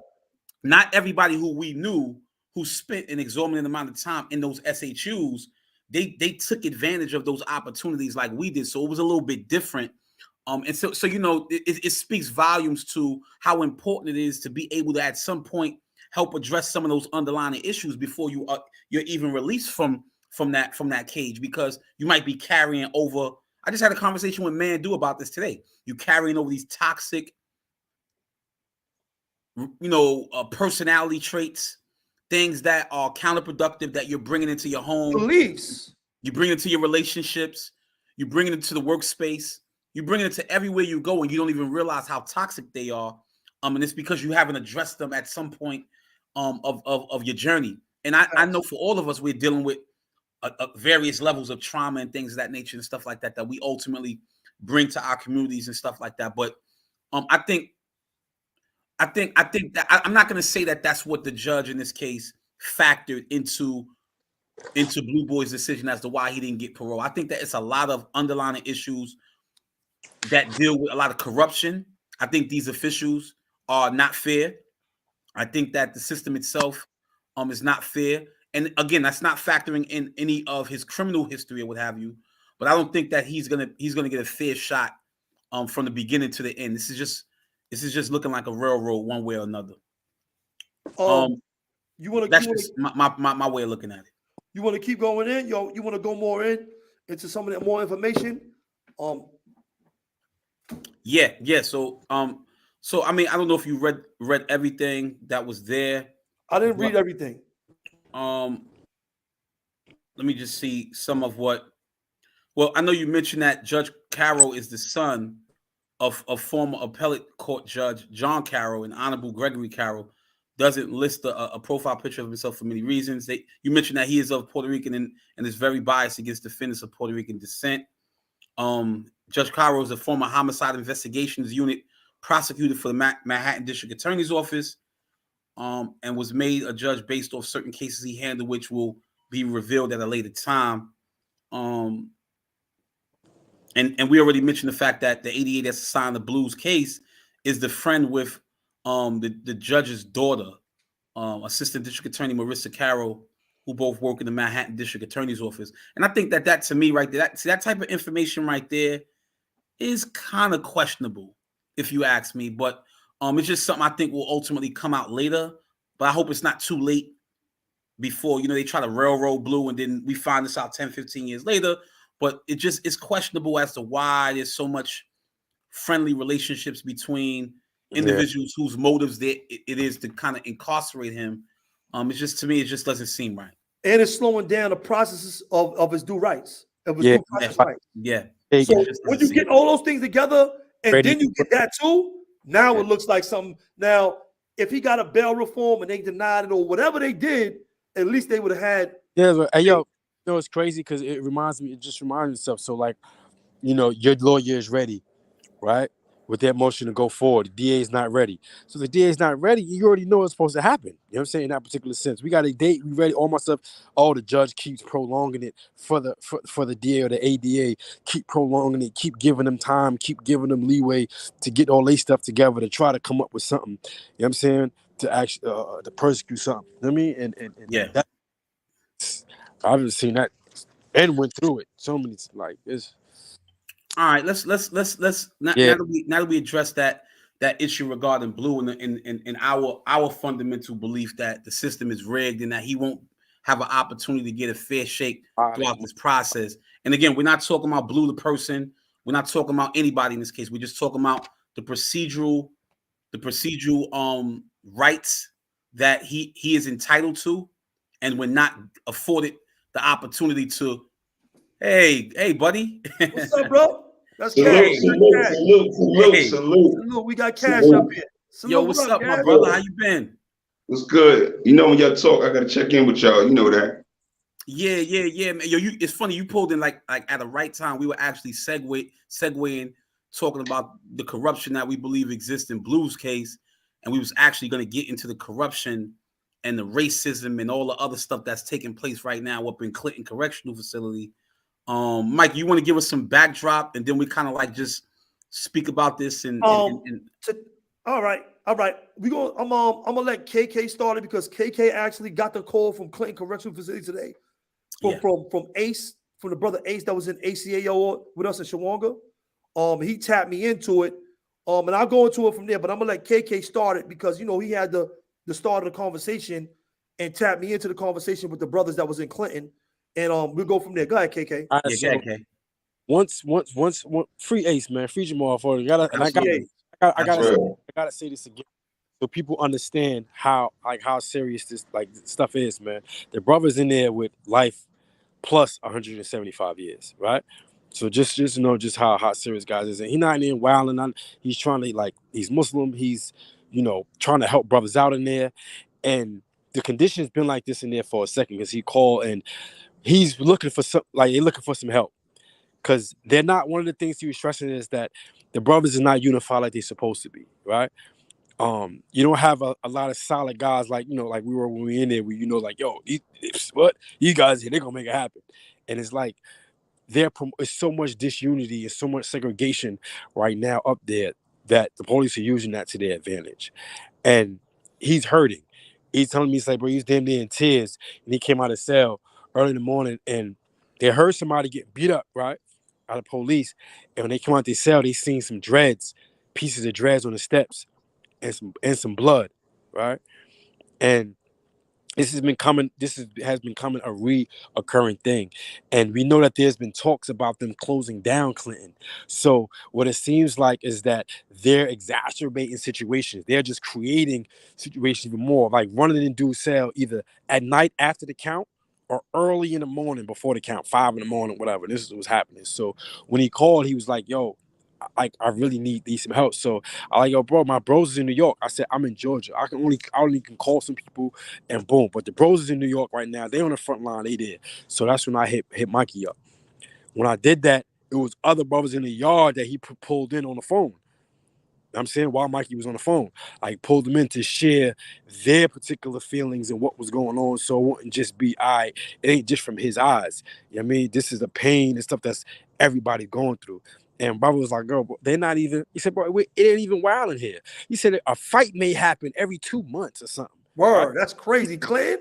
not everybody who we knew who spent an exorbitant amount of time in those SHUs, they took advantage of those opportunities like we did. So it was a little bit different. And so it speaks volumes to how important it is to be able to at some point help address some of those underlying issues before you're even released from that cage, because you might be carrying over. I just had a conversation with Mandu about this today. You carrying over these toxic, personality traits, things that are counterproductive that you're bringing into your home.
Beliefs.
You bring it to your relationships. You bring it into the workspace. You bring it to everywhere you go, and you don't even realize how toxic they are. And it's because you haven't addressed them at some point of your journey. And I know for all of us, we're dealing with various levels of trauma and things of that nature and stuff like that we ultimately bring to our communities and stuff like that. But I think that I'm not going to say that that's what the judge in this case factored into Blue Boy's decision as to why he didn't get parole. I think that it's a lot of underlying issues that deal with a lot of corruption. I think these officials are not fair. I think that the system itself is not fair. And again, that's not factoring in any of his criminal history or what have you. But I don't think that he's gonna get a fair shot from the beginning to the end. This is just looking like a railroad one way or another. That's just my way of looking at it.
You want to keep going in, you want to go more into some of that more information.
Yeah. So I mean, I don't know if you read everything that was there.
I didn't read everything.
Let me just see some of what. Well, I know you mentioned that Judge Carroll is the son of former appellate court judge John Carroll, and Honorable Gregory Carroll doesn't list a profile picture of himself for many reasons. You mentioned that he is of Puerto Rican and is very biased against defendants of Puerto Rican descent. Judge Carroll is a former homicide investigations unit prosecutor for the Manhattan District Attorney's Office, and was made a judge based off certain cases he handled, which will be revealed at a later time. and we already mentioned the fact that the 88 that's assigned the Blues case is the friend with the judge's daughter, Assistant District Attorney Marissa Carroll, who both work in the Manhattan District Attorney's office. And I think that to me right there, that type of information right there is kind of questionable, if you ask me. But it's just something I think will ultimately come out later. But I hope it's not too late before, they try to railroad Blue and then we find this out 10, 15 years later. But it's questionable as to why there's so much friendly relationships between individuals whose motives it is to kind of incarcerate him. It's just, to me, it just doesn't seem right.
And it's slowing down the processes of his due rights, of his due process rights.
Yeah.
So when you get all those things together and then you get that too, now it looks like something. Now, if he got a bail reform and they denied it or whatever they did, at least they would have had.
Yeah, but, hey, yo, it's crazy because it just reminds itself. So, like, your lawyer is ready, right? With that motion to go forward. The DA is not ready. So the DA is not ready. You already know what's supposed to happen. You know what I'm saying? In that particular sense. We got a date. We ready. All my stuff. Oh, the judge keeps prolonging it for the DA or the ADA. Keep prolonging it. Keep giving them time. Keep giving them leeway to get all their stuff together to try to come up with something. You know what I'm saying? To actually to persecute something. You know what I mean? And
yeah.
I've just seen that and went through it. So many, like, it's.
All right, let's now that we address that issue regarding Blue and our fundamental belief that the system is rigged and that he won't have an opportunity to get a fair shake throughout this process. And again, we're not talking about Blue the person. We're not talking about anybody in this case. We're just talking about the procedural rights that he is entitled to, and we're not afforded the opportunity to. Hey, buddy.
What's up, bro? That's
salute.
We got cash up here. Salute.
Yo, what's up, my brother? How you been?
What's good? When y'all talk, I gotta check in with y'all. You know that.
Yeah, man. Yo, it's funny you pulled in like at the right time. We were actually segueing, talking about the corruption that we believe exists in Blue's case, and we was actually going to get into the corruption and the racism and all the other stuff that's taking place right now up in Clinton Correctional Facility. Mike, you want to give us some backdrop, and then we kind of like just speak about this and
all right. I'm gonna let KK start it because KK actually got the call from Clinton Correctional Facility today from Ace, from the brother Ace that was in ACAO with us in Shawanga. He tapped me into it. And I'll go into it from there, but I'm gonna let KK start it because he had the start of the conversation and tapped me into the conversation with the brothers that was in Clinton. And we'll go from there. Go ahead, KK.
KK. Once, free Ace, man, free Jamal for it. I gotta say this again, so people understand how serious this stuff is, man. The brother's in there with life plus 175 years, right? So just know just how serious guys is, and he's not in there wilding. He's trying to he's Muslim. He's trying to help brothers out in there, and the condition's been like this in there for a second because he called and. He's looking for they're looking for some help because they're not. One of the things he was stressing is that the brothers are not unified like they're supposed to be, right? You don't have a lot of solid guys like like we were when we were in there. Where these guys here, they're gonna make it happen, and it's like there's so much disunity and so much segregation right now up there that the police are using that to their advantage, and he's hurting. He's telling me, bro, he's damn near in tears, and he came out of cell early in the morning, and they heard somebody get beat up, right, out of police. And when they come out their cell, they seen some pieces of dreads on the steps, and some blood, right? And this has been coming a reoccurring thing. And we know that there's been talks about them closing down Clinton. So what it seems like is that they're exacerbating situations. They're just creating situations even more, like running into cell either at night after the count or early in the morning before the count, 5 a.m, whatever. This is what's happening. So when he called, he was like, yo, I really need some help. So I like, yo, bro, my bros is in New York. I said, I'm in Georgia. I only can call some people and boom. But the bros is in New York right now. They on the front line. They did. So that's when I hit Mikey up. When I did that, it was other brothers in the yard that he pulled in on the phone. I'm saying while Mikey was on the phone, I pulled them in to share their particular feelings and what was going on, so it wouldn't just be it ain't just from his eyes. You know what I mean? This is a pain and stuff that's everybody's going through. And brother was like, girl, they're not even, he said, bro, it ain't even wild in here. He said a fight may happen every 2 months or something.
Word,
Right?
that's crazy, Clint.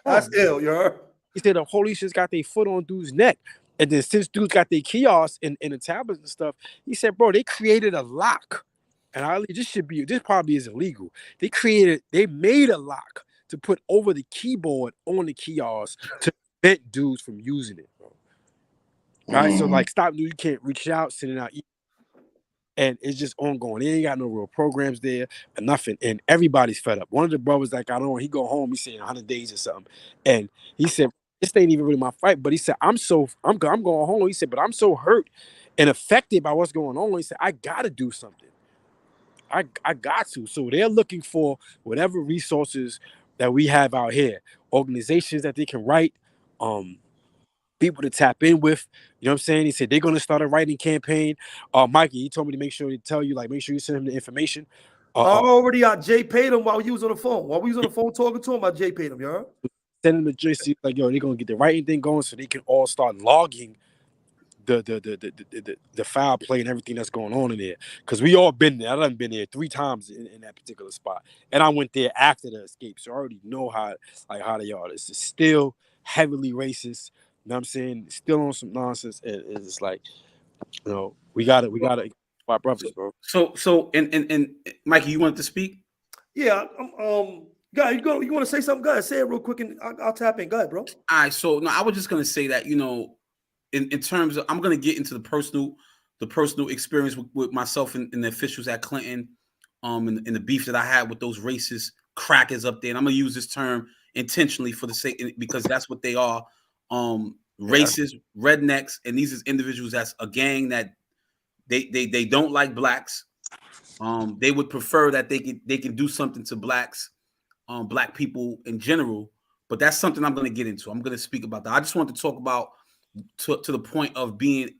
That's ill, you heard?
He said the police just got their foot on dude's neck. And then since dudes got their kiosks and the tablets and stuff, he said, bro, they created a lock. And this probably is illegal. They made a lock to put over the keyboard on the kiosk to prevent dudes from using it, bro. Right? So like stop dude, you can't reach out, sending out emails. And it's just ongoing. They ain't got no real programs there or nothing. And everybody's fed up. One of the brothers that got on, he go home, he's saying 100 days or something. And he said, this ain't even really my fight. But he said, I'm going home. He said, but I'm so hurt and affected by what's going on. He said, I gotta do something. I got to. So they're looking for whatever resources that we have out here, organizations that they can write, people to tap in with. You know what I'm saying? He said they're gonna start a writing campaign. Mikey, he told me to make sure make sure you send him the information.
I Jay paid him while he was on the phone. While we was on the phone talking to him, I Jay paid him, you heard?
Send him the JC, like, yo, they're gonna get the writing thing going so they can all start logging the foul play and everything that's going on in there. Because we all been there. I done been there 3 times in that particular spot. And I went there after the escape. So I already know how they are. It's still heavily racist. You know what I'm saying? Still on some nonsense. It's like, you know, we gotta my brothers, bro.
So and Mikey, you wanted to speak?
Yeah, guy, you want to say something? Go ahead, say it real quick, and I'll tap in. Go ahead, bro.
All right. So no, I was just gonna say that, you know, in terms of, I'm gonna get into the personal experience with myself and the officials at Clinton, and the beef that I had with those racist crackers up there. And I'm gonna use this term intentionally for the sake, because that's what they are. Racist, rednecks, and these is individuals that's a gang that they don't like blacks. They would prefer that they can do something to blacks, black people in general. But that's something I'm going to get into. I'm going to speak about that. I just want to talk about to the point of being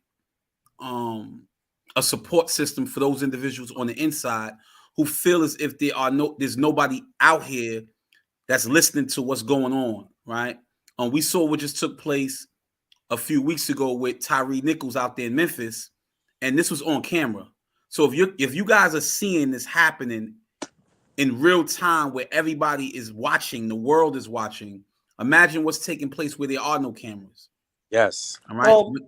a support system for those individuals on the inside who feel as if there's nobody out here that's listening to what's going on, right? We saw what just took place a few weeks ago with Tyree Nichols out there in Memphis, and this was on camera. So if you guys are seeing this happening in real time where everybody is watching, the world is watching, imagine what's taking place where there are no cameras.
Yes.
All right.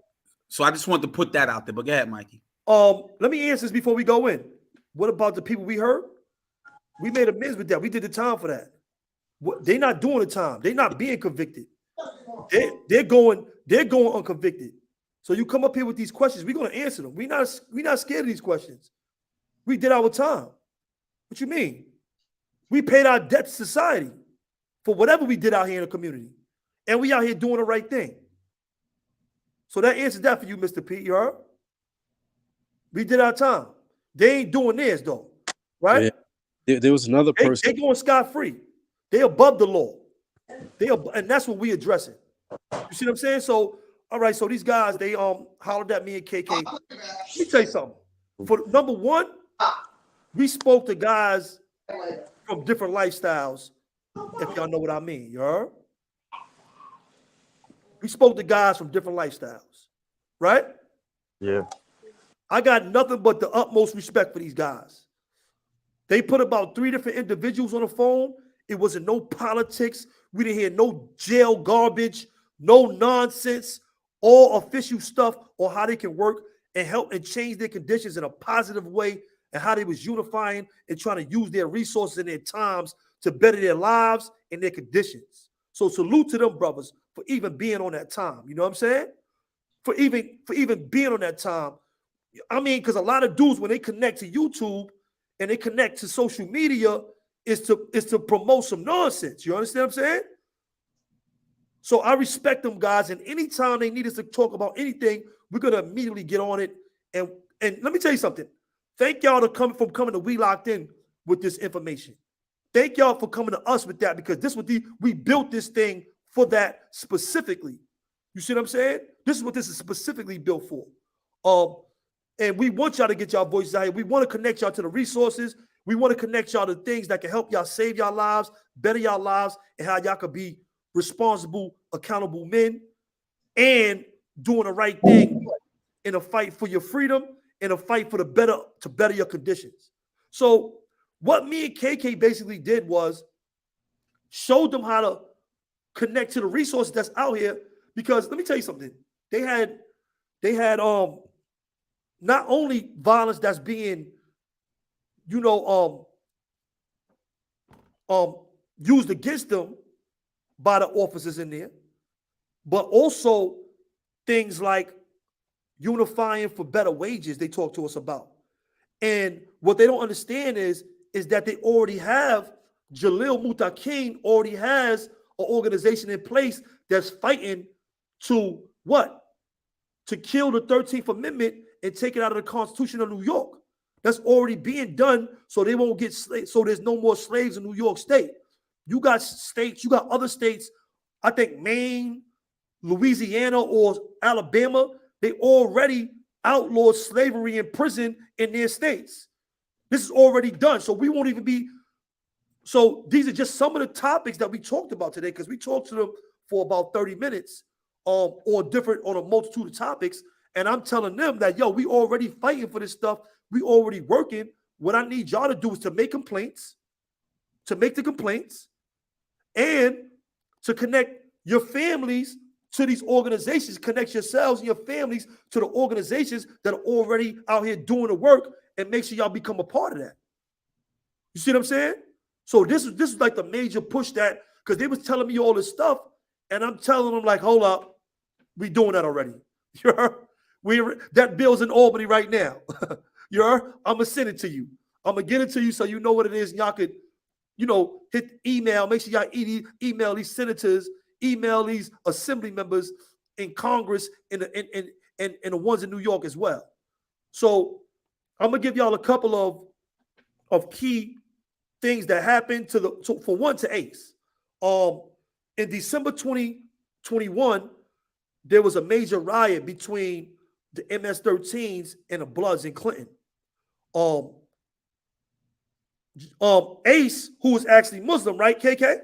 So I just want to put that out there. But go ahead, Mikey.
Let me answer this before we go in. What about the people we hurt? We made amends with that. We did the time for that. They're not doing the time. They're not being convicted. They're going unconvicted. So you come up here with these questions, we're going to answer them. We're not scared of these questions. We did our time. What you mean? We paid our debt to society for whatever we did out here in the community. And we out here doing the right thing. So that answers that for you, Mr. P. You heard? We did our time. They ain't doing theirs, though. Right?
Yeah. There was another person.
They going scot-free. They above the law. And that's what we addressing. You see what I'm saying? So, all right, so these guys, they hollered at me and KK. Let me tell you something. For number one, we spoke to guys from different lifestyles, if y'all know what I mean. You heard? We spoke to guys from different lifestyles, right?
Yeah.
I got nothing but the utmost respect for these guys. They put about 3 different individuals on the phone. It wasn't no politics. We didn't hear no jail garbage, no nonsense, all official stuff on how they can work and help and change their conditions in a positive way, and how they was unifying and trying to use their resources and their times to better their lives and their conditions. So salute to them brothers for even being on that time. You know what I'm saying? For even being on that time. I mean, because a lot of dudes, when they connect to YouTube and they connect to social media, is to promote some nonsense. You understand what I'm saying? So I respect them guys, and anytime they need us to talk about anything, we're gonna immediately get on it. And let me tell you something. Thank y'all for coming to We Locked In with this information. Thank y'all for coming to us with that, because this was we built this thing for that specifically. You see what I'm saying? This is what this is specifically built for. And we want y'all to get y'all voices out here. We want to connect y'all to the resources. We want to connect y'all to things that can help y'all save y'all lives, better y'all lives, and how y'all could be responsible, accountable men and doing the right thing in a fight for your freedom, in a fight for to better your conditions. So what me and KK basically did was showed them how to connect to the resources that's out here. Because let me tell you something, they had not only violence that's being, used against them by the officers in there, but also things like unifying for better wages they talk to us about. And what they don't understand is that they already have, Jalil Muttaqin already has an organization in place that's fighting to what? To kill the 13th Amendment and take it out of the Constitution of New York. That's already being done so they won't get slaves, so there's no more slaves in New York State. You got states, you got other states, I think Maine, Louisiana, or Alabama, they already outlawed slavery in prison in their states. This is already done. So we won't even be. So these are just some of the topics that we talked about today, because we talked to them for about 30 minutes on a multitude of topics. And I'm telling them that, yo, we already fighting for this stuff. We already working. What I need y'all to do is to make complaints, and to connect your families to these organizations, connect yourselves and your families to the organizations that are already out here doing the work, and make sure y'all become a part of that. You see what I'm saying? So this is like the major push, that because they was telling me all this stuff, and I'm telling them like, hold up, we doing that already. You heard? That bill's in Albany right now. You heard? I'm gonna send it to you. I'm gonna get it to you so you know what it is, and y'all could, hit email. Make sure y'all email these senators, email these assembly members in Congress, and the ones in New York as well. So I'm gonna give y'all a couple of key things that happened to Ace. In December 2021, there was a major riot between the MS-13s and the Bloods in Clinton. Ace, who was actually Muslim, right, KK,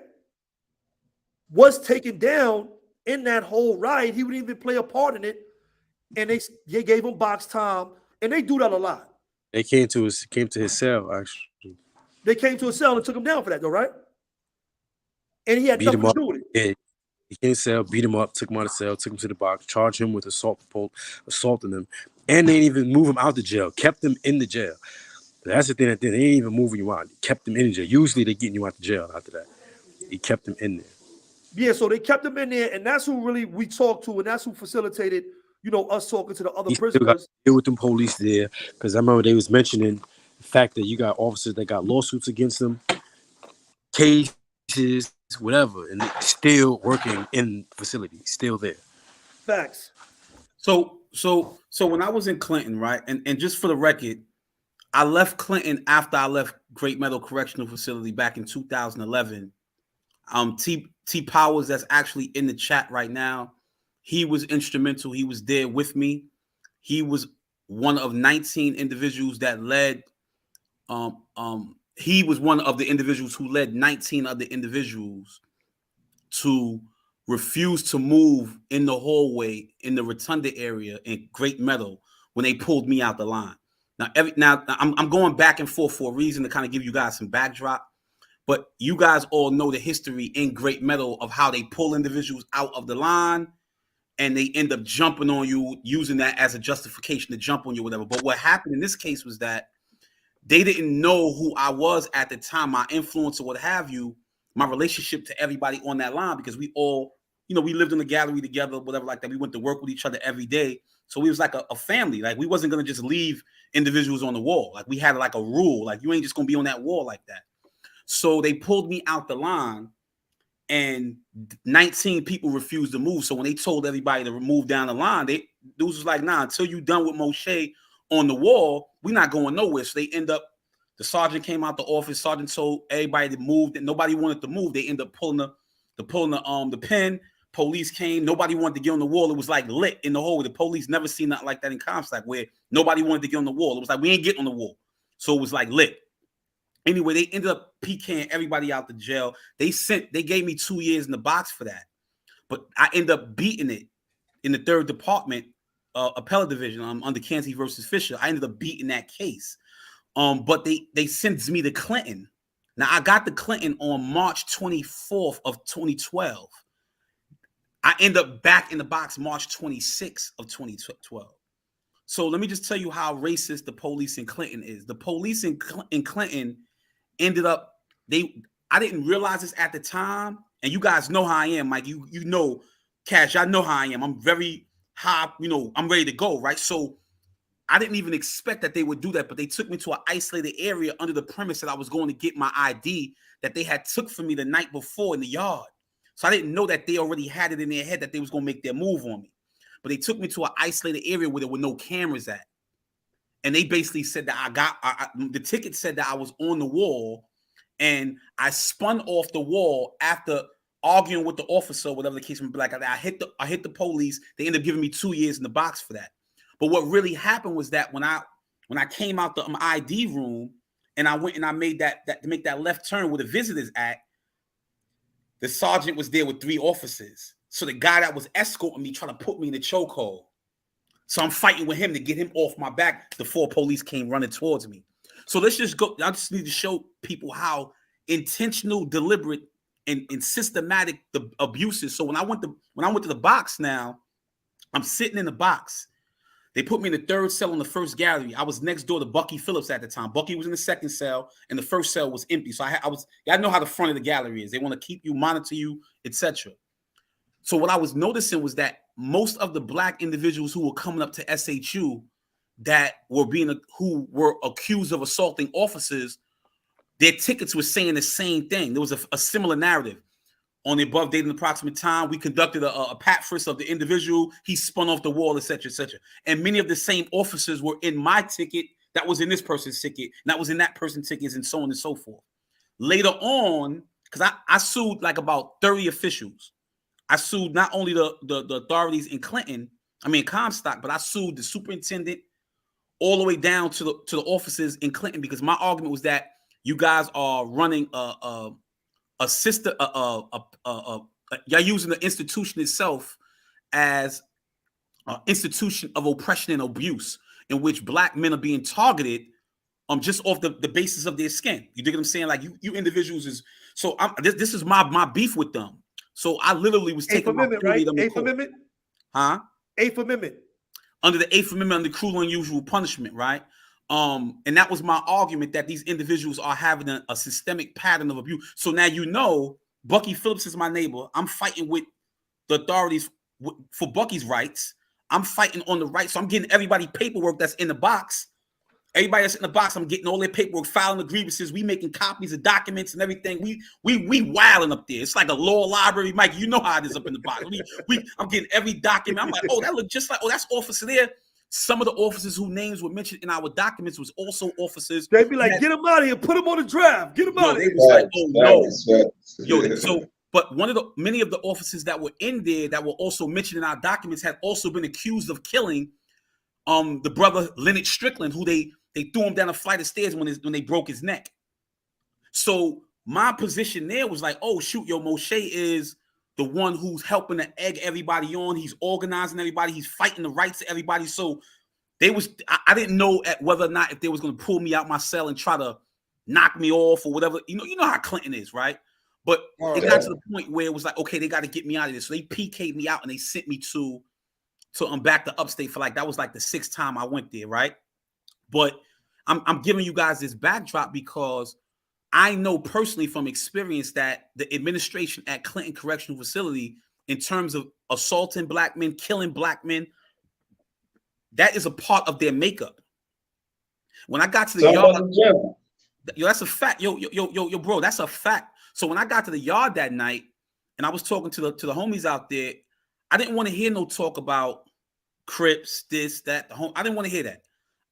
was taken down in that whole riot. He wouldn't even play a part in it, and they gave him box time, and they do that a lot.
They came to his cell, actually.
They came to his cell and took him down for that, though, right? And he had nothing to do with it.
Yeah. He came to cell, beat him up, took him out of the cell, took him to the box, charged him with assaulting him, and they didn't even move him out the jail, kept him in the jail. That's the thing that they didn't even move you out. Kept him in the jail. Usually they're getting you out the jail after that. He kept him in there.
Yeah, so they kept him in there, and that's who really we talked to, and that's who facilitated, us talking to the other prisoners.
Still got to deal with them police there, because I remember they was mentioning the fact that you got officers that got lawsuits against them, cases, whatever, and they're still working in the facility, still there.
Facts.
So when I was in Clinton, right, and just for the record, I left Clinton after I left Great Meadow Correctional Facility back in 2011. T Powers, that's actually in the chat right now, he was instrumental. He was there with me. He was one of 19 individuals that led. He was one of the individuals who led 19 other individuals to refuse to move in the hallway in the Rotunda area in Great Meadow when they pulled me out the line. Now I'm going back and forth for a reason, to kind of give you guys some backdrop. But you guys all know the history in Great Meadow of how they pull individuals out of the line and they end up jumping on you, using that as a justification to jump on you, whatever. But what happened in this case was that they didn't know who I was at the time, my influence or what have you, my relationship to everybody on that line, because we all, we lived in the gallery together, whatever like that. We went to work with each other every day. So we was like a family. Like, we wasn't going to just leave individuals on the wall. Like, we had like a rule. Like, you ain't just going to be on that wall like that. So they pulled me out the line, and 19 people refused to move. So when they told everybody to move down the line, dudes was like, nah, until you done with Moshe on the wall, we're not going nowhere. So they end up, the sergeant came out the office, sergeant told everybody to move, that nobody wanted to move. They end up pulling the pin. Police came, nobody wanted to get on the wall. It was like lit in the hallway. The police never seen nothing like that in Comstock, where nobody wanted to get on the wall. It was like, we ain't getting on the wall. So it was like lit. Anyway, they ended up PKing everybody out the jail. They gave me 2 years in the box for that. But I ended up beating it in the 3rd department appellate division under Kansi versus Fisher. I ended up beating that case. But they sentenced me to Clinton. Now I got the Clinton on March 24th of 2012. I end up back in the box March 26th of 2012. So let me just tell you how racist the police in Clinton is. The police in Clinton ended up, I didn't realize this at the time, and you guys know how I am, Mike. You know, Cash, I know how I am. I'm very high, I'm ready to go, right? So I didn't even expect that they would do that, but they took me to an isolated area under the premise that I was going to get my ID that they had took from me the night before in the yard. So I didn't know that they already had it in their head that they was going to make their move on me. But they took me to an isolated area where there were no cameras at. And they basically said that the ticket said that I was on the wall, and I spun off the wall after arguing with the officer, whatever the case may be. Like I hit the police. They ended up giving me 2 years in the box for that. But what really happened was that when I came out the ID room and I went and I made to make that left turn where the visitors at, the sergeant was there with 3 officers. So the guy that was escorting me tried to put me in the chokehold. So I'm fighting with him to get him off my back. The 4 police came running towards me. So let's just go. I just need to show people how intentional, deliberate, and systematic the abuse is. So when I went to the box now, I'm sitting in the box. They put me in the 3rd cell in the first gallery. I was next door to Bucky Phillips at the time. Bucky was in the 2nd cell, and the 1st cell was empty. So I know how the front of the gallery is. They want to keep you, monitor you, etc. So what I was noticing was that most of the black individuals who were coming up to SHU that who were accused of assaulting officers, their tickets were saying the same thing. There was a similar narrative. On the above date and approximate time, we conducted a pat frisk of the individual. He spun off the wall, etc., etc. And many of the same officers were in my ticket that was in this person's ticket, and that was in that person's tickets, and so on and so forth. Later on, because I sued like about 30 officials. I sued not only the authorities in Comstock, but I sued the superintendent all the way down to the officers in Clinton, because my argument was that you guys are running you're using the institution itself as an institution of oppression and abuse, in which black men are being targeted just off the basis of their skin. You dig what I'm saying? Like you individuals is so. This is my beef with them. So I literally was taking
8th Amendment, right? 8th Amendment,
huh?
8th Amendment.
Under the 8th Amendment, under cruel and unusual punishment, right? And that was my argument, that these individuals are having a systemic pattern of abuse. So now Bucky Phillips is my neighbor. I'm fighting with the authorities for Bucky's rights. I'm fighting on the right. So I'm getting everybody paperwork that's in the box. Everybody that's in the box, I'm getting all their paperwork, filing the grievances. We making copies of documents and everything. We wilding up there. It's like a law library, Mike. You know how it is up in the box. I'm getting every document. I'm like, oh, that look just like, oh, that's officer there. Some of the officers whose names were mentioned in our documents was also officers.
They'd be like, get him out of here, put him on the draft, get him out of here.
They was like, oh no. So, but many of the officers that were in there that were also mentioned in our documents had also been accused of killing the brother Leonard Strickland, who they threw him down a flight of stairs when they broke his neck. So my position there was like, oh shoot, Moshe is the one who's helping to egg everybody on. He's organizing everybody. He's fighting the rights of everybody. So I didn't know whether or not if they was going to pull me out my cell and try to knock me off or whatever. You know how Clinton is, right? But it got to the point where it was like, okay, they got to get me out of this. So they PK'd me out and they sent me to back to upstate for that was like the 6th time I went there, right? But I'm giving you guys this backdrop because I know personally from experience that the administration at Clinton Correctional Facility, in terms of assaulting black men, killing black men, that is a part of their makeup. When I got to the yard, that's a fact. Yo, bro, that's a fact. So when I got to the yard that night and I was talking to the homies out there, I didn't want to hear no talk about Crips, this, that. I didn't want to hear that.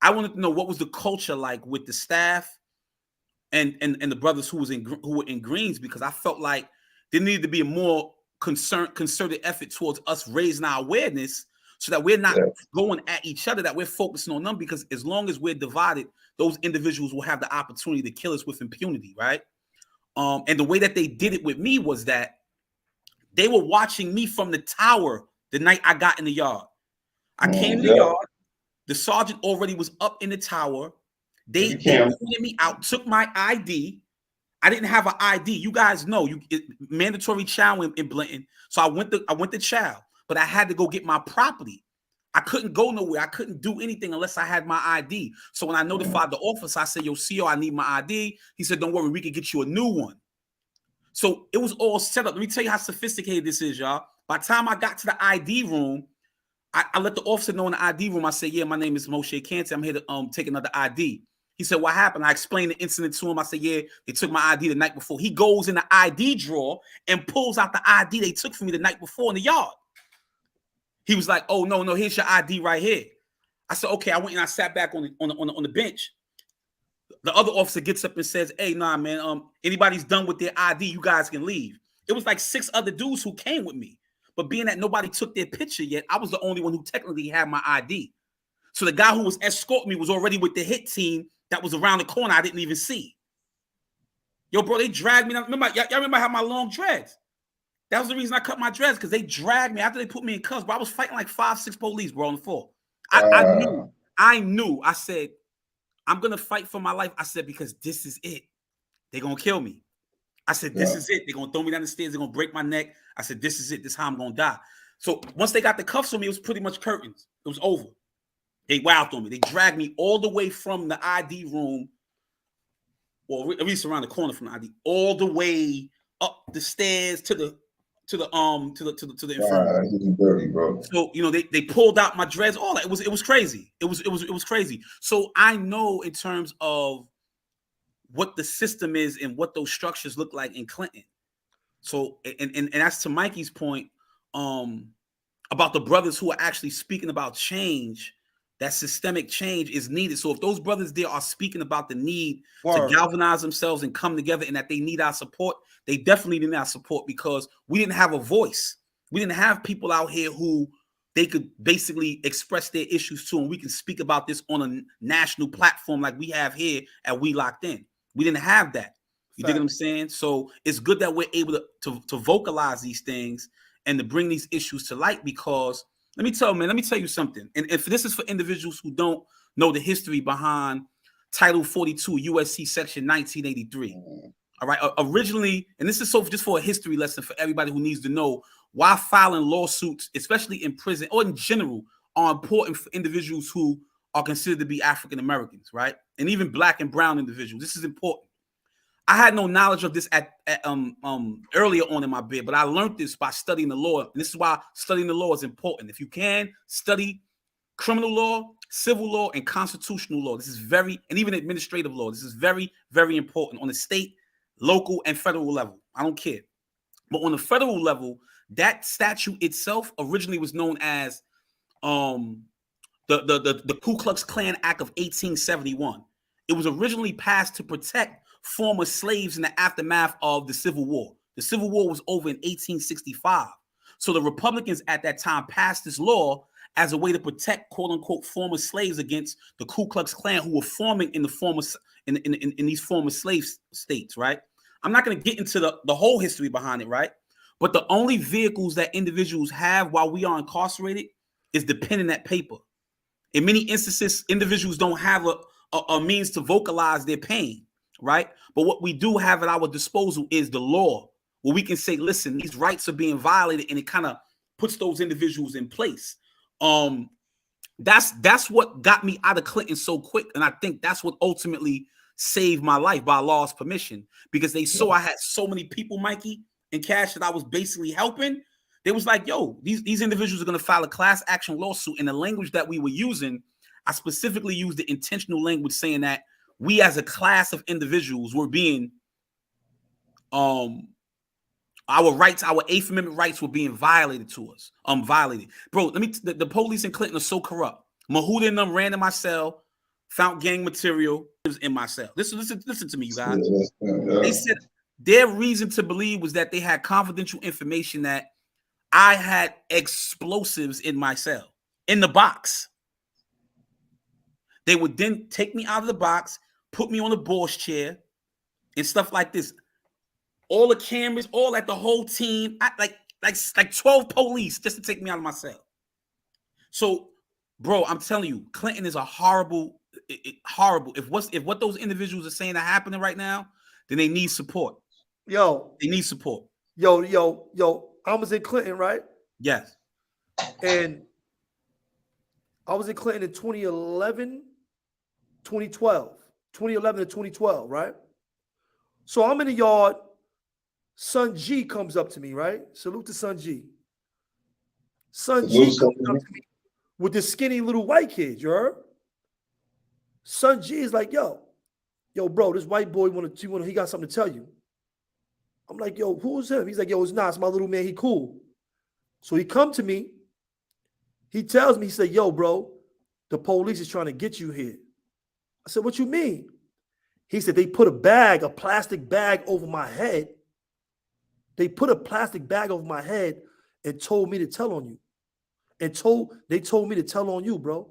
I wanted to know what was the culture like with the staff and the brothers who were in Greens, because I felt like there needed to be a more concerted effort towards us raising our awareness so that we're not going at each other, that we're focusing on them, because as long as we're divided, those individuals will have the opportunity to kill us with impunity, right? And the way that they did it with me was that they were watching me from the tower the night I got in the yard. I came in the yard. The sergeant already was up in the tower. They pointed me out, took my ID. I didn't have an ID. You guys know mandatory chow in Blinton. So I went to chow, but I had to go get my property. I couldn't go nowhere. I couldn't do anything unless I had my ID. So when I notified the officer, I said, yo, CO, I need my ID. He said, don't worry, we can get you a new one. So it was all set up. Let me tell you how sophisticated this is, y'all. By the time I got to the ID room, I let the officer know in the ID room. I said, yeah, my name is Moshe Canty. I'm here to take another ID. He said, what happened? I explained the incident to him. I said, yeah, they took my ID the night before. He goes in the ID drawer and pulls out the ID they took from me the night before in the yard. He was like, oh, no, here's your ID right here. I said, okay. I went and I sat back on the bench. The other officer gets up and says, hey, nah, man, anybody's done with their ID, you guys can leave. It was like 6 other dudes who came with me. But being that nobody took their picture yet, I was the only one who technically had my ID. So the guy who was escorting me was already with the hit team that was around the corner I didn't even see. Yo, bro, they dragged me. Y'all remember how my long dreads? That was the reason I cut my dreads, because they dragged me after they put me in cuffs. But I was fighting like 5-6 police, bro, on the floor. I knew. I said, I'm going to fight for my life. I said, because this is it. They're going to kill me. I said, this is it. They're going to throw me down the stairs. They're going to break my neck. I said, this is it. This is how I'm going to die. So once they got the cuffs on me, it was pretty much curtains. It was over. They wowed on me. They dragged me all the way from the ID room, or at least around the corner from the ID, all the way up the stairs to the infirmary.
Dirty, bro.
So they pulled out my dreads, all that. It was crazy. It was crazy. So I know in terms of what the system is and what those structures look like in Clinton. So and that's to Mikey's point about the brothers who are actually speaking about change. That systemic change is needed. So if those brothers there are speaking about the need to galvanize themselves and come together, and that they need our support, they definitely need our support, because we didn't have a voice. We didn't have people out here who they could basically express their issues to, and we can speak about this on a national platform like we have here at We Locked In. We didn't have that. You dig what I'm saying? So it's good that we're able to vocalize these things and to bring these issues to light, because let me tell you something. And if this is for individuals who don't know the history behind Title 42 USC Section 1983. All right. Originally, and this is so just for a history lesson for everybody who needs to know why filing lawsuits, especially in prison or in general, are important for individuals who are considered to be African Americans, right? And even Black and brown individuals. This is important. I had no knowledge of this earlier on in my bid, but I learned this by studying the law. And this is why studying the law is important. If you can, study criminal law, civil law, and constitutional law. This is and even administrative law. This is very, very important on the state, local, and federal level. I don't care. But on the federal level, that statute itself originally was known as the Ku Klux Klan Act of 1871. It was originally passed to protect former slaves in the aftermath of the Civil War. The Civil War was over in 1865. So the Republicans at that time passed this law as a way to protect, quote unquote, former slaves against the Ku Klux Klan, who were forming in the in these former slave states, right? I'm not going to get into the whole history behind it, right? But the only vehicles that individuals have while we are incarcerated is the pen and that paper. In many instances, individuals don't have a means to vocalize their pain, right? But what we do have at our disposal is the law, where we can say, listen, these rights are being violated, and it kind of puts those individuals in place. That's what got me out of Clinton so quick. And I think that's what ultimately saved my life, by law's permission, because they saw I had so many people, Mikey and Cash, that I was basically helping. They was like, yo, these individuals are going to file a class action lawsuit. And the language that we were using, I specifically used the intentional language saying that we as a class of individuals were being, our rights, our 8th Amendment rights were being violated to us. Violated. Bro, the police in Clinton are so corrupt. Mahuda and them ran in my cell, found gang material. It was in my cell. Listen to me, you guys. They said their reason to believe was that they had confidential information that I had explosives in my cell, in the box. They would then take me out of the box, put me on a boss chair, and stuff like this. All the cameras, all at the whole team, like 12 police just to take me out of my cell. So bro, I'm telling you, Clinton is a horrible. Horrible. If what those individuals are saying are happening right now, then they need support.
Yo,
They need support.
yo. I was in Clinton, right?
Yes.
And I was in Clinton in 2011, 2012. 2011 to 2012, right? So I'm in the yard. Sun G comes up to me, right? Salute to Sun G. Sun G comes up to me with this skinny little white kid, you heard? Sun G is like, yo, bro, this white boy he got something to tell you. I'm like, yo, who's him? He's like, yo, it's not, it's my little man, he cool. So he come to me, he tells me, he said, yo, bro, the police is trying to get you here. I said, what you mean? He said, they put a plastic bag over my head. They put a plastic bag over my head and told me to tell on you. They told me to tell on you, bro.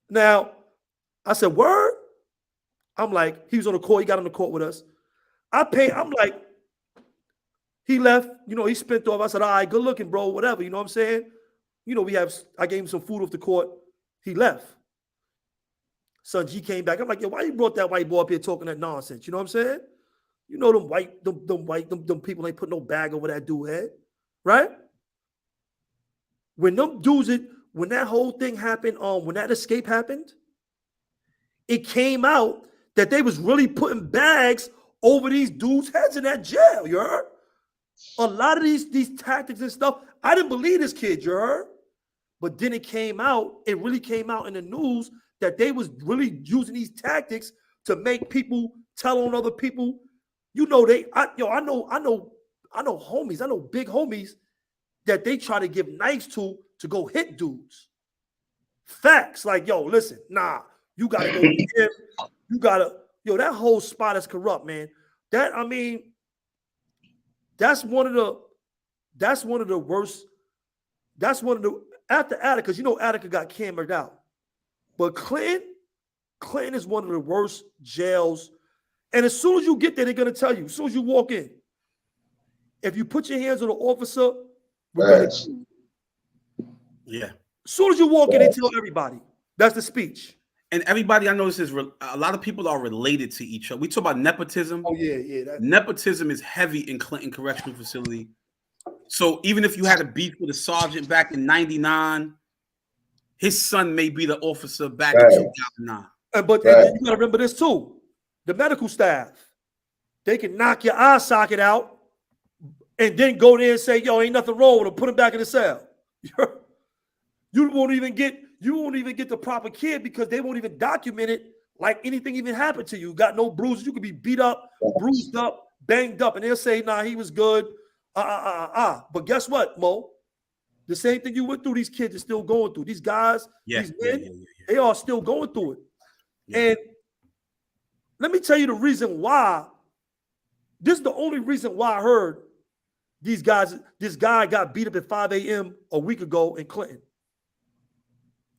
Now, I said, word? I'm like, he was on the court, he got on the court with us. I'm like, he left, he spent off. I said, all right, good looking, bro, whatever, you know what I'm saying? I gave him some food off the court. He left. Son G came back. I'm like, yo, why you brought that white boy up here talking that nonsense? You know what I'm saying? You know them people ain't put no bag over that dude head, right? When that whole thing happened, when that escape happened, it came out that they was really putting bags over these dudes' heads in that jail, you heard? A lot of these tactics and stuff, I didn't believe this kid, you heard? But then it really came out in the news that they was really using these tactics to make people tell on other people. I know homies, I know big homies that they try to give knives to go hit dudes. Facts, like, yo, listen, nah, you gotta go to him. You gotta, that whole spot is corrupt, man. That's one of the worst. After Attica, because Attica got cambered out. But Clinton is one of the worst jails. And as soon as you get there, they're going to tell you, as soon as you walk in, if you put your hands on the officer,
yeah.
As soon as you walk in, they tell everybody. That's the speech.
And everybody I notice is a lot of people are related to each other. We talk about nepotism.
Oh, yeah.
Nepotism is heavy in Clinton Correctional Facility. So even if you had a beef with a sergeant back in 99, his son may be the officer back in 2009.
But you got to remember this too. The medical staff, they can knock your eye socket out and then go there and say, yo, ain't nothing wrong with him. Put him back in the cell. You won't even get the proper care because they won't even document it like anything even happened to you. Got no bruises. You could be beat up, bruised up, banged up, and they'll say, nah, he was good. But guess what, Mo? The same thing you went through, these kids are still going through. These guys, these men, they are still going through it. Yeah. And let me tell you the reason why. This is the only reason why I heard this guy got beat up at 5 a.m. a week ago in Clinton.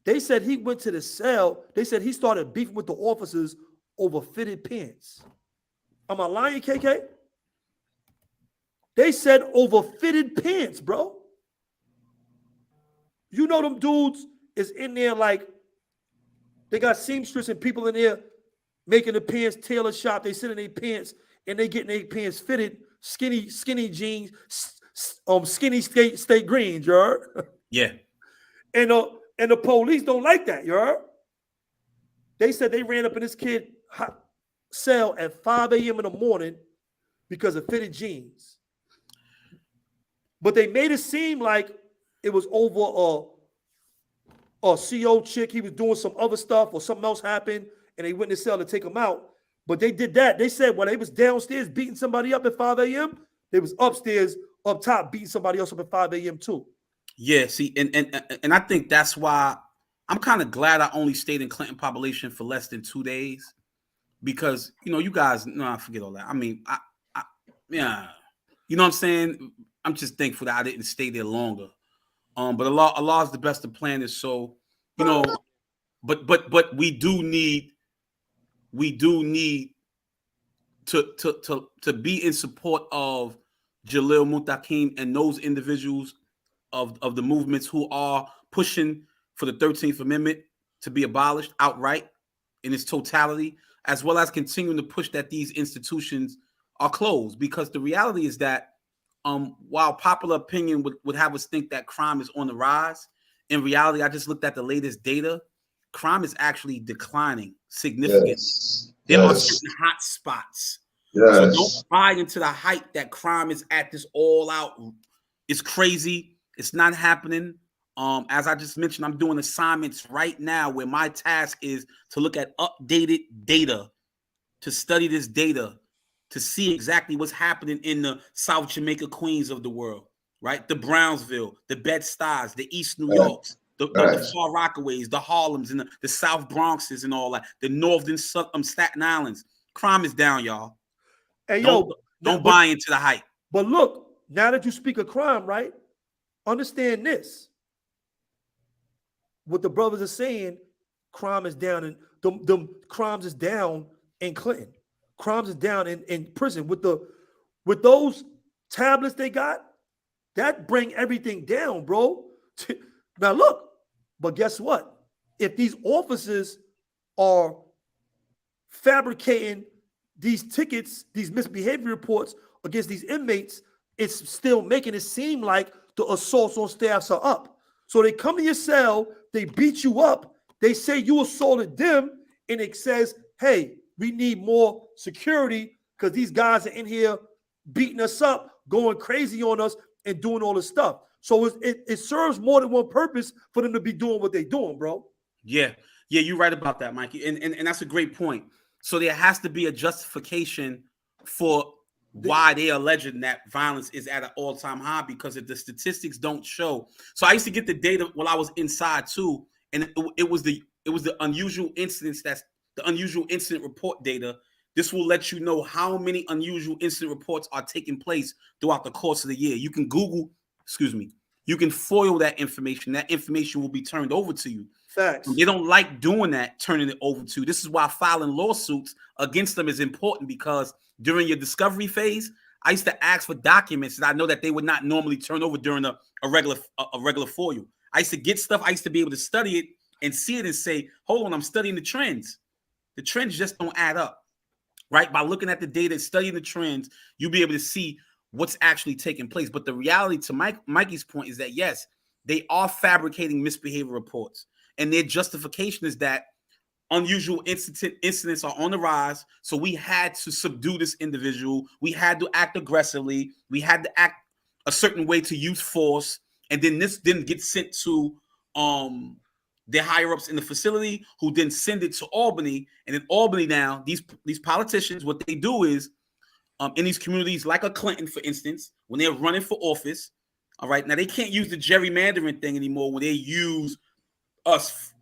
They said he went to the cell. They said he started beefing with the officers over fitted pants. Am I lying, KK? They said over fitted pants, bro. You know them dudes is in there like they got seamstress and people in there making the pants tailor shop. They sit in their pants and they getting their pants fitted, skinny jeans, skinny state greens, you heard?
Yeah.
And the police don't like that, you heard? They said they ran up in this kid's cell at 5 a.m. in the morning because of fitted jeans. But they made it seem like it was over a CO chick. He was doing some other stuff or something else happened and they went in the cell to take him out. But they did that. They said when they was downstairs beating somebody up at 5 a.m., they was upstairs up top beating somebody else up at 5 a.m. too. Yeah,
see, and I think that's why I'm kind of glad I only stayed in Clinton population for less than 2 days because, you guys, I forget all that. I mean, yeah, you know what I'm saying? I'm just thankful that I didn't stay there longer. But Allah is the best of planners. So, but we do need to be in support of Jalil Muntaqim and those individuals of the movements who are pushing for the 13th Amendment to be abolished outright in its totality, as well as continuing to push that these institutions are closed. Because the reality is that while popular opinion would have us think that crime is on the rise, in reality, I just looked at the latest data. Crime is actually declining significantly.
Yes.
There are
Yes.
certain hot spots.
Yes.
So don't buy into the hype that crime is at this all out. It's crazy. It's not happening. As I just mentioned, I'm doing assignments right now where my task is to look at updated data, to study this data, to see exactly what's happening in the South Jamaica Queens of the world, right? The Brownsville, the Bed-Stuys, the East New Yorks, the Far Rockaways, the Harlems, and the South Bronxes and all that, the Northern Staten Islands. Crime is down, y'all.
Hey,
don't buy into the hype.
But look, now that you speak of crime, right? Understand this. What the brothers are saying, crime is down, and the crimes is down in Clinton. Crimes is down in prison with those tablets they got. That bring everything down, bro. Now look, but guess what? If these officers are fabricating these tickets, these misbehavior reports against these inmates, it's still making it seem like the assaults on staffs are up. So they come to your cell, they beat you up, they say you assaulted them, and it says, hey, we need more security because these guys are in here beating us up, going crazy on us, and doing all this stuff. So it serves more than one purpose for them to be doing what they're doing, bro.
Yeah, you're right about that, Mikey. And that's a great point. So there has to be a justification for why they are alleging that violence is at an all-time high, because if the statistics don't show. So I used to get the data while I was inside too, and it was the unusual incidents, that's the unusual incident report data. This will let you know how many unusual incident reports are taking place throughout the course of the year. You can you can FOIL that information. That information will be turned over to you.
Facts.
They don't like doing that, turning it over to. This is why filing lawsuits against them is important, because during your discovery phase, I used to ask for documents that I know that they would not normally turn over during a regular FOIL. I used to get stuff. I used to be able to study it and see it and say, hold on, I'm studying the trends. The trends just don't add up, right? By looking at the data and studying the trends, you'll be able to see what's actually taking place. But the reality, to Mikey's point, is that yes, they are fabricating misbehavior reports. And their justification is that unusual incidents are on the rise. So we had to subdue this individual. We had to act aggressively. We had to act a certain way to use force. And then this didn't get sent to their higher ups in the facility, who then send it to Albany. And in Albany now, these politicians, what they do is in these communities, like a Clinton, for instance, when they're running for office, all right, now they can't use the gerrymandering thing anymore, when they use us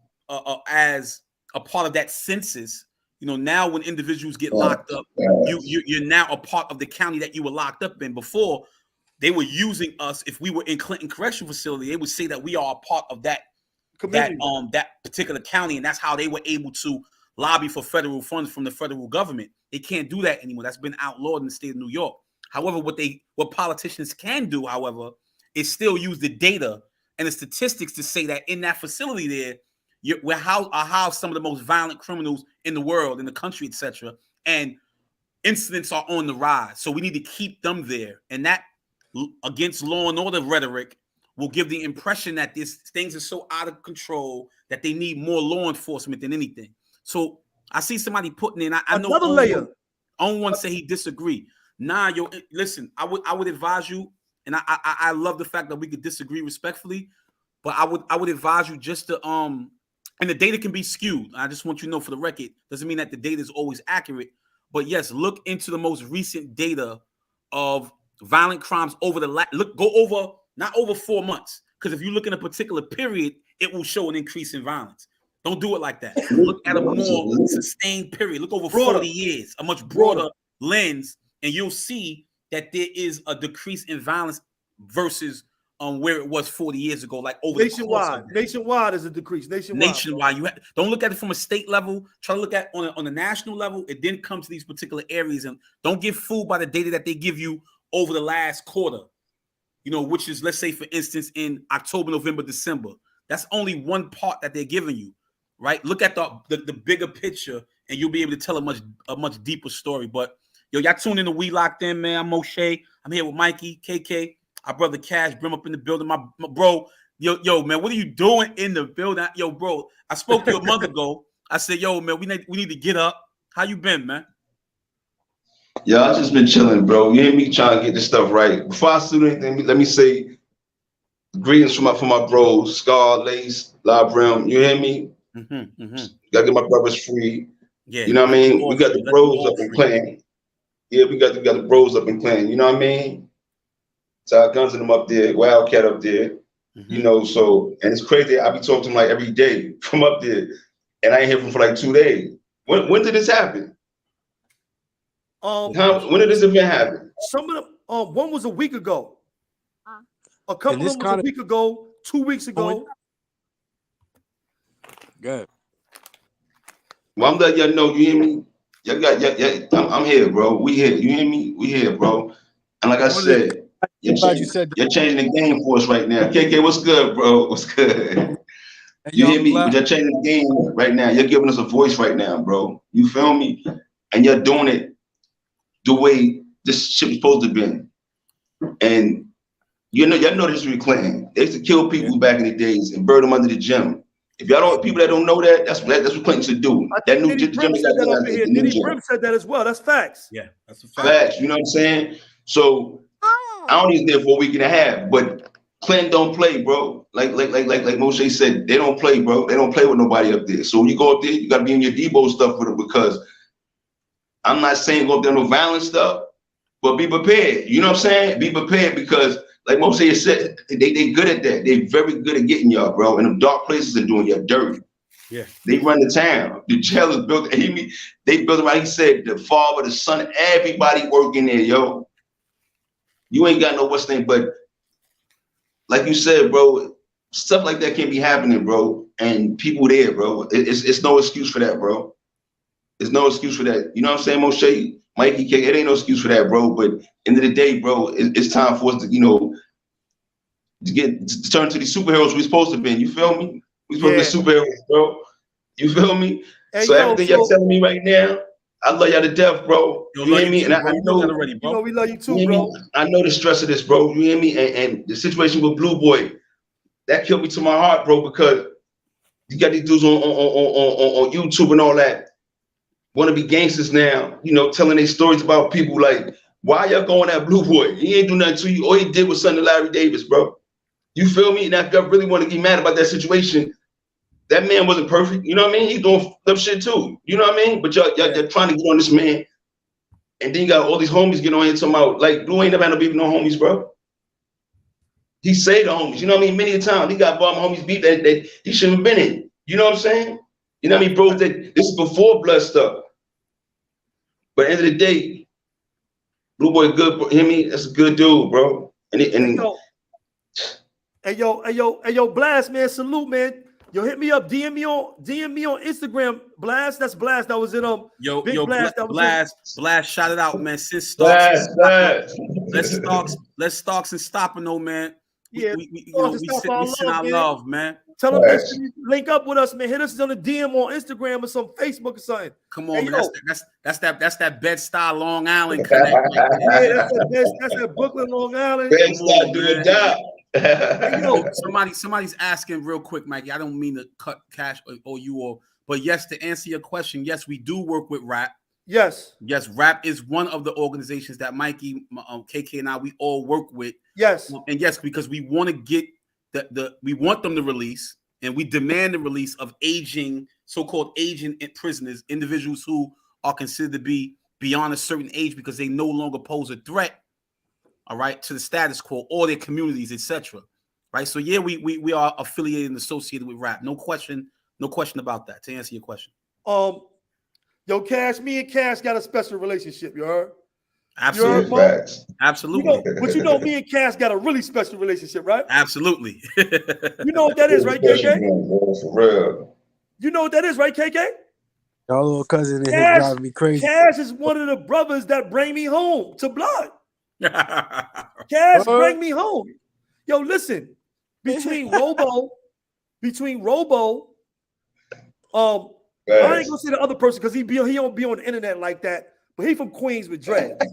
as a part of that census. You know, now when individuals get locked up, you're now a part of the county that you were locked up in. Before, they were using us. If we were in Clinton Correctional Facility, they would say that we are a part of that particular county, and that's how they were able to lobby for federal funds from the federal government. They can't do that anymore. That's been outlawed in the state of New York. However, what politicians can do, however, is still use the data and the statistics to say that in that facility there, we're housed some of the most violent criminals in the world, in the country, etc. And incidents are on the rise. So we need to keep them there. And that, against law and order rhetoric, will give the impression that things are so out of control that they need more law enforcement than anything. So I see somebody putting in, I know
another layer.
On one say he disagree. Nah, listen, I would advise you, and I love the fact that we could disagree respectfully, but I would advise you just to and the data can be skewed. I just want you to know, for the record, doesn't mean that the data is always accurate, but yes, look into the most recent data of violent crimes over not over 4 months, because if you look in a particular period, it will show an increase in violence. Don't do it like that. Look at a more sustained period. Look over 40 years, a much broader lens, and you'll see that there is a decrease in violence versus where it was 40 years ago, like over
nationwide. Nationwide is a decrease. Nationwide.
Don't look at it from a state level. Try to look at on a national level. It then comes to these particular areas, and don't get fooled by the data that they give you over the last quarter. You know, which is, let's say, for instance, in October, November, December. That's only one part that they're giving you, right? Look at the bigger picture, and you'll be able to tell a much deeper story. But yo, y'all tune in to We Locked In, man. I'm Moshe. I'm here with Mikey, KK, our brother Cash, Brim up in the building. My bro, yo, man, what are you doing in the building? Yo, bro, I spoke to you a month ago. I said, yo, man, we need to get up. How you been, man?
Yeah, I just been chilling, bro. You hear me trying to get this stuff right. Before I do anything, let me say greetings from my bros, Scar, Lace, La Brim. You hear me? Gotta get my brothers free.
Yeah,
you know what I mean? We got the bros up in Clan. Yeah, we got the bros up in Clan. You know what I mean? So Guns and them up there, Wildcat up there. You know, so and it's crazy. I be talking to him like every day from up there, and I ain't hear from him for like 2 days. When did this happen? When did this event happen?
Some of them, one was a week ago. A couple of them was a week ago, 2 weeks ago.
Good.
Well, I'm letting y'all know, you hear me? I'm here, bro. We here. You hear me? We here, bro. And like I said, you're changing the game for us right now. KK, what's good, bro? What's good? You hear me? But you're changing the game right now. You're giving us a voice right now, bro. You feel me? And you're doing it the way this shit was supposed to be. And y'all know the history of Clinton. They used to kill people back in the days and burn them under the gym. If y'all don't, people that don't know that, that's what Clinton should do. That new gym
said that Diddy Brim said that as well. That's facts.
Yeah, that's a fact.
Facts. You know what I'm saying? So I only was there for a week and a half, but Clinton don't play, bro. Like Moshe said, they don't play, bro. They don't play with nobody up there. So when you go up there, you gotta be in your Debo stuff with them, because I'm not saying go up there no violent stuff, but be prepared. You know what I'm saying? Be prepared, because like Moshe said, they good at that. They very good at getting y'all, bro. And them dark places and doing y'all dirty.
Yeah.
They run the town. The jail is built. They built around. He said the father, the son, everybody working there, yo. You ain't got no what's name, but like you said, bro, stuff like that can't be happening, bro. And people there, bro. It's no excuse for that, bro. There's no excuse for that. You know what I'm saying, Moshe? Mikey K, it ain't no excuse for that, bro. But end of the day, bro, it's time for us to, you know, to turn to these superheroes we're supposed to be. You feel me? We're supposed to be superheroes, bro. You feel me?
Hey,
so everything y'all telling me right now, I love y'all to death, bro. You hear me? And I know
that already, bro.
You know we love you too, bro.
I know the stress of this, bro. You hear me? And the situation with Blue Boy, that killed me to my heart, bro, because you got these dudes on YouTube and all that. Want to be gangsters now, you know, telling their stories about people like, why y'all going at Blue Boy? He ain't do nothing to you. All he did was something to Larry Davis, bro. You feel me? And if y'all really want to get mad about that situation, that man wasn't perfect. You know what I mean? He's doing dumb shit too. You know what I mean? But y'all trying to get on this man. And then you got all these homies getting on here talking about, like, Blue ain't never had no beef with no homies, bro. He saved the homies. You know what I mean? Many a time he got bomb homies beat that he shouldn't have been in. You know what I'm saying? You know what I mean, bro? That this is before blood stuff. But at the end of the day, Blue Boy good, bro. Hear me? That's a good dude, bro. And
Hey yo, Blast, man, salute, man. Yo, hit me up, DM me on Instagram, Blast. That's Blast. That was in
Big Blast. Blast, shout it out, man. Since
Starks,
let's Starks and stopping though, man.
Yeah,
we send our love, man.
Tell them to link up with us, man. Hit us on the DM on Instagram or some Facebook or something.
Come on, man. That's that Bed-Stuy, Long Island connect.
Yeah, that's that Brooklyn, Long Island.
Bed-Stuy, do a job.
Hey, somebody's asking real quick, Mikey. I don't mean to cut Cash or you, but yes, to answer your question, yes, we do work with RAP.
Yes,
RAP is one of the organizations that Mikey, KK, and I, we all work with.
Yes,
and yes, because we want to get we want them to release, and we demand the release of so-called aging prisoners, individuals who are considered to be beyond a certain age because they no longer pose a threat, all right, to the status quo or their communities, etc. Right. So yeah, we are affiliated and associated with RAP. No question about that. To answer your question.
Yo, Cash, me and Cash got a special relationship, you heard?
Absolutely.
You heard,
absolutely.
But you know, me and Cash got a really special relationship, right?
Absolutely.
You know what that is, right, KK?
For real.
You know what that is, right, KK?
Your little cousin is driving me crazy.
Cash is one of the brothers that bring me home to blood. Cash bring me home. Yo, listen, between Robo between Robo, I ain't gonna say the other person because he don't be on the internet like that, but he from Queens with dreads.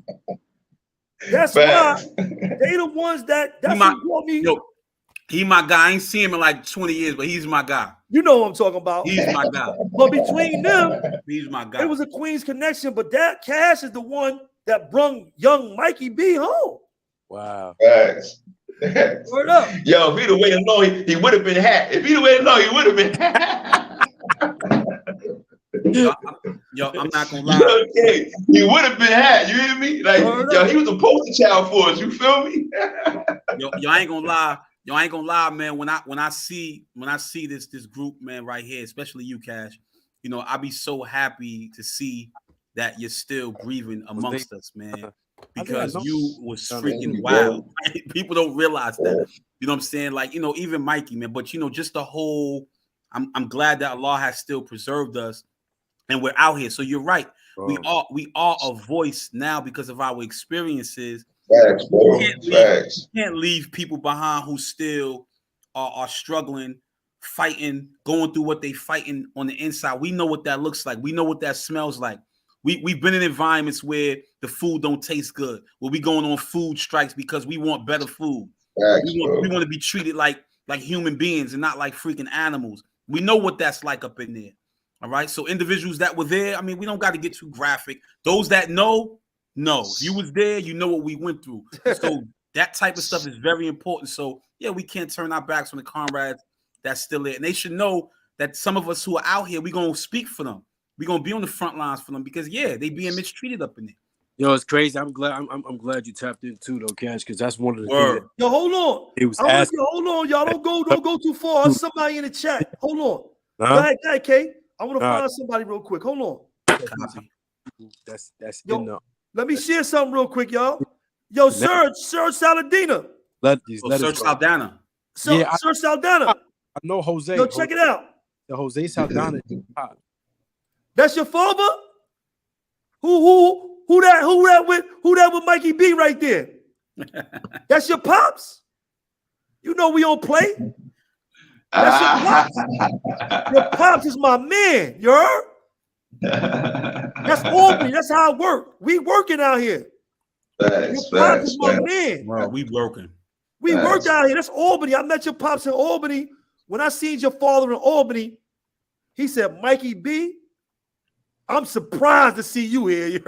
That's why they the ones that's who brought me.
Yo, he my guy. I ain't seen him in like 20 years, but he's my guy.
You know what I'm talking about.
He's my guy.
But between them,
he's my guy.
It was a Queens connection, but that Cash is the one that brung young Mikey B home.
Wow.
Word up.
Yo, if he'd have waited long, he would have been hat. If he'd have waited long, he would have been hat.
Yo, I'm not gonna lie.
Okay, he would have been hat. You hear me? Like, yo, he was a poster child for us. You feel me?
yo, I ain't gonna lie. Yo, I ain't gonna lie, man. When I see this group, man, right here, especially you, Cash, you know, I be so happy to see that you're still breathing amongst us, man. Because you was freaking wild. People don't realize that. You know what I'm saying? Like, you know, even Mikey, man. But you know, just the whole. I'm glad that Allah has still preserved us, and we're out here. So you're right. We are a voice now because of our experiences.
Facts, bro.
Can't leave people behind who still are struggling, fighting, going through what they fighting on the inside. We know what that looks like. We know what that smells like. We've been in environments where the food don't taste good, where we going on food strikes because we want better food.
Facts,
we want to be treated like human beings and not like freaking animals. We know what that's like up in there. All right. So individuals that were there, I mean, we don't got to get too graphic. Those that know. If you was there, you know what we went through. So that type of stuff is very important. So yeah, we can't turn our backs on the comrades that's still there. And they should know that some of us who are out here, we're gonna speak for them. We're gonna be on the front lines for them because yeah, they being mistreated up in there.
Yo, it's crazy. I'm glad you tapped in too, though, Cash, because that's one of the
Word.
things.
Yo, hold on.
It was
hold on, y'all. Don't go too far. Somebody in the chat. Hold on. Go ahead, K. I want to find somebody real quick. Hold on.
That's
Yo,
enough.
Let me share something real quick, y'all. Yo, Serge Saladina.
Serge Saldana.
Serge Saldana.
I know Jose.
Yo, check it out.
The Jose Saldana.
That's your father? Who that with Mikey B right there? That's your pops? You know we don't play. That's your pops. Your pops is my man. You heard? That's Albany. That's how it works. We working out here. Your pops is my man.
Bro, we working.
We worked out here. That's Albany. I met your pops in Albany. When I seen your father in Albany, he said, Mikey B, I'm surprised to see you here.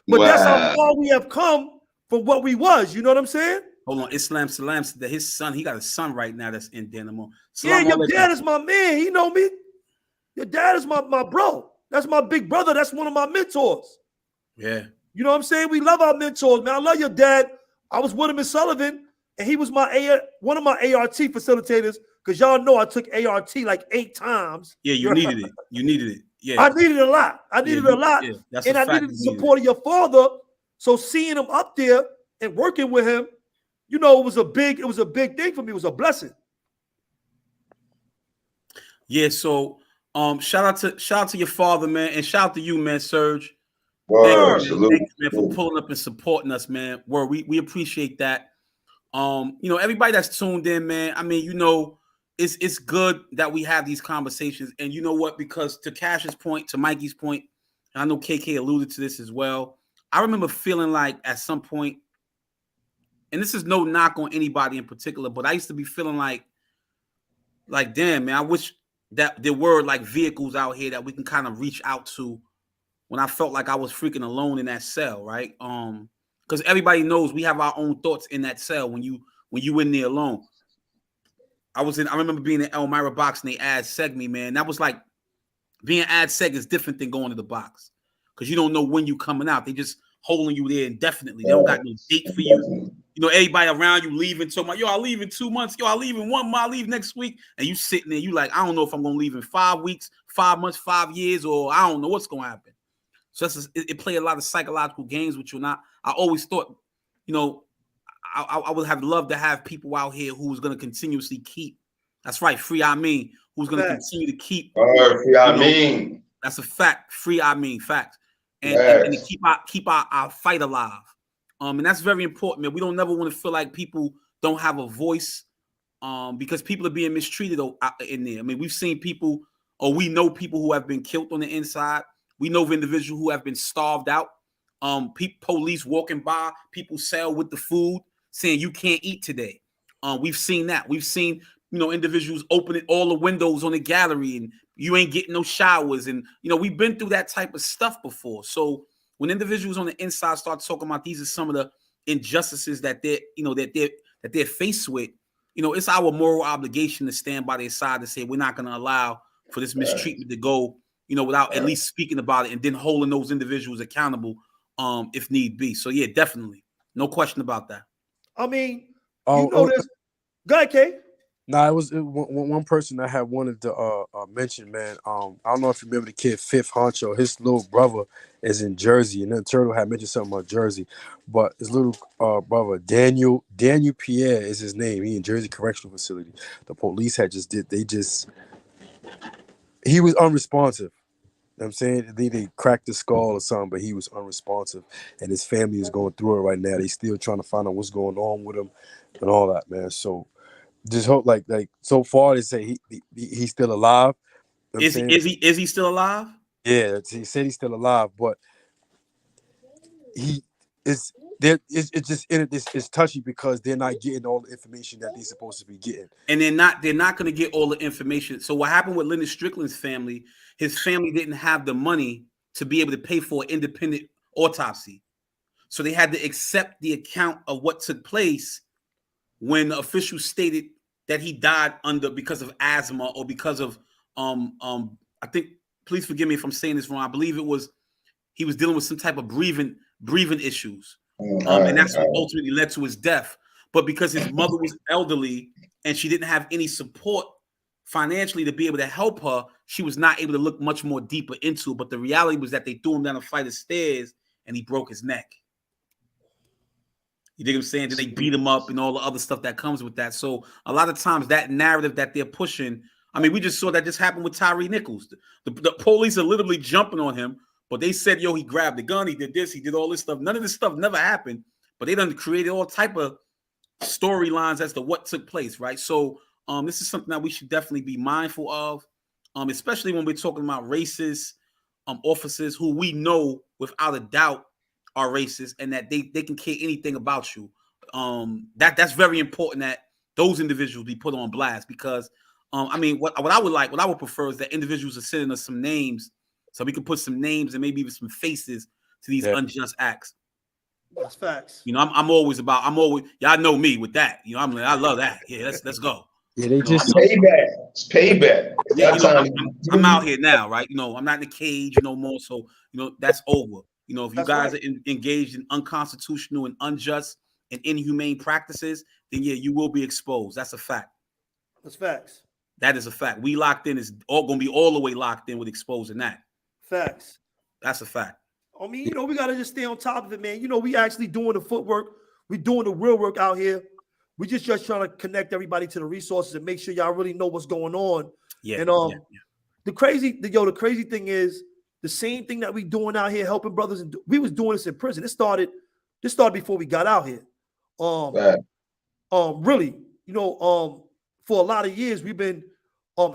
But that's how far we have come from what we was. You know what I'm saying?
Hold on. Islam Salam said that his son, he got a son right now that's in Dynamo.
Yeah, your dad is my man. He know me. Your dad is my bro. That's my big brother. That's one of my mentors.
Yeah.
You know what I'm saying? We love our mentors, man. I love your dad. I was with him in Sullivan, and he was one of my ART facilitators, because y'all know I took ART like 8 times.
Yeah, you needed it. You needed it. Yeah.
I needed it a lot. I needed it a lot. Yeah, and I needed the support of your father. So seeing him up there and working with him, you know, it was a big thing for me. It was a blessing.
Yeah, so shout out to your father, man, and shout out to you, man, Serge.
Thank
you, man, for pulling up and supporting us, man. We appreciate that. You know, everybody that's tuned in, man. I mean, you know, it's good that we have these conversations. And you know what? Because to Cash's point, to Mikey's point, and I know KK alluded to this as well. I remember feeling like at some point, and this is no knock on anybody in particular, but I used to be feeling like damn, man, I wish that there were like vehicles out here that we can kind of reach out to when I felt like I was freaking alone in that cell, right? Because everybody knows we have our own thoughts in that cell when you in there alone. I remember being in Elmira box and they ad seg me, man. That was like being ad seg is different than going to the box because you don't know when you coming out. They just holding you there indefinitely. They don't got no date for you. You know, everybody around you leaving. So yo, I leave in 2 months. Yo, I leave in 1 month. I leave next week. And you sitting there, you like, I don't know if I'm gonna leave in 5 weeks, 5 months, 5 years, or I don't know what's gonna happen. So it played a lot of psychological games with you. And I always thought, you know, I would have loved to have people out here who was gonna continuously keep. That's right, free Amin, who's gonna continue to keep.
Free Amin.
That's a fact. Free Amin, fact. And to keep our fight alive. And that's very important, man. We don't never want to feel like people don't have a voice because people are being mistreated in there. I mean, we've seen people, or we know people who have been killed on the inside. We know of individuals who have been starved out. Police walking by, people cell with the food, saying you can't eat today. We've seen that. We've seen, individuals opening all the windows on the gallery and you ain't getting no showers. And, we've been through that type of stuff before. So when individuals on the inside start talking about these are some of the injustices that they're faced with, it's our moral obligation to stand by their side to say we're not going to allow for this mistreatment to go, without at least speaking about it and then holding those individuals accountable if need be. So yeah, definitely. No question about that.
I mean, this. Go ahead, Kay.
Nah, it was one person I had wanted to mention, man. I don't know if you remember the kid Fifth Honcho. His little brother is in Jersey, and then Turtle had mentioned something about Jersey, but his little brother Daniel Pierre is his name. He in Jersey Correctional Facility. The police had he was unresponsive. You know what I'm saying? They cracked his skull or something, but he was unresponsive, and his family is going through it right now. They still trying to find out what's going on with him and all that, man. So just hope, like so far they say he's still alive. You know
is he still alive?
Yeah, he said he's still alive, but he is there. It's touchy because they're not getting all the information that they're supposed to be getting,
and they're not going to get all the information. So what happened with Leonard Strickland's family? His family didn't have the money to be able to pay for an independent autopsy, so they had to accept the account of what took place when the officials stated that he died because of asthma or because of I think, please forgive me if I'm saying this wrong, I believe he was dealing with some type of breathing issues. And that's what ultimately led to his death. But because his mother was elderly and she didn't have any support financially to be able to help her, she was not able to look much more deeper into it. But the reality was that they threw him down a flight of stairs and he broke his neck. You dig what I'm saying? Then they beat him up and all the other stuff that comes with that. So a lot of times that narrative that they're pushing, I mean, we just saw that just happened with Tyree Nichols. The police are literally jumping on him, but they said, yo, he grabbed the gun, he did this, he did all this stuff. None of this stuff never happened, but they done created all type of storylines as to what took place, right? So this is something that we should definitely be mindful of, especially when we're talking about racist officers who we know without a doubt are racist and that they can care anything about you. That's very important that those individuals be put on blast because I mean what I would prefer is that individuals are sending us some names so we can put some names and maybe even some faces to these unjust acts.
That's facts.
I'm always y'all know me with that. I love that. Yeah, let's go.
Yeah, they just
payback. It's payback.
Yeah, I'm out here now, right? I'm not in the cage no more, so that's over. If you guys are engaged in unconstitutional and unjust and inhumane practices, then yeah, you will be exposed. That's a fact.
That's facts.
That is a fact. We locked in is all going to be all the way locked in with exposing that.
Facts.
That's a fact.
I mean, we got to just stay on top of it, man. We actually doing the footwork. We doing the real work out here. We just trying to connect everybody to the resources and make sure y'all really know what's going on.
Yeah.
And the crazy thing is the same thing that we doing out here helping brothers, and we was doing this in prison. This started before we got out here. Really, for a lot of years we've been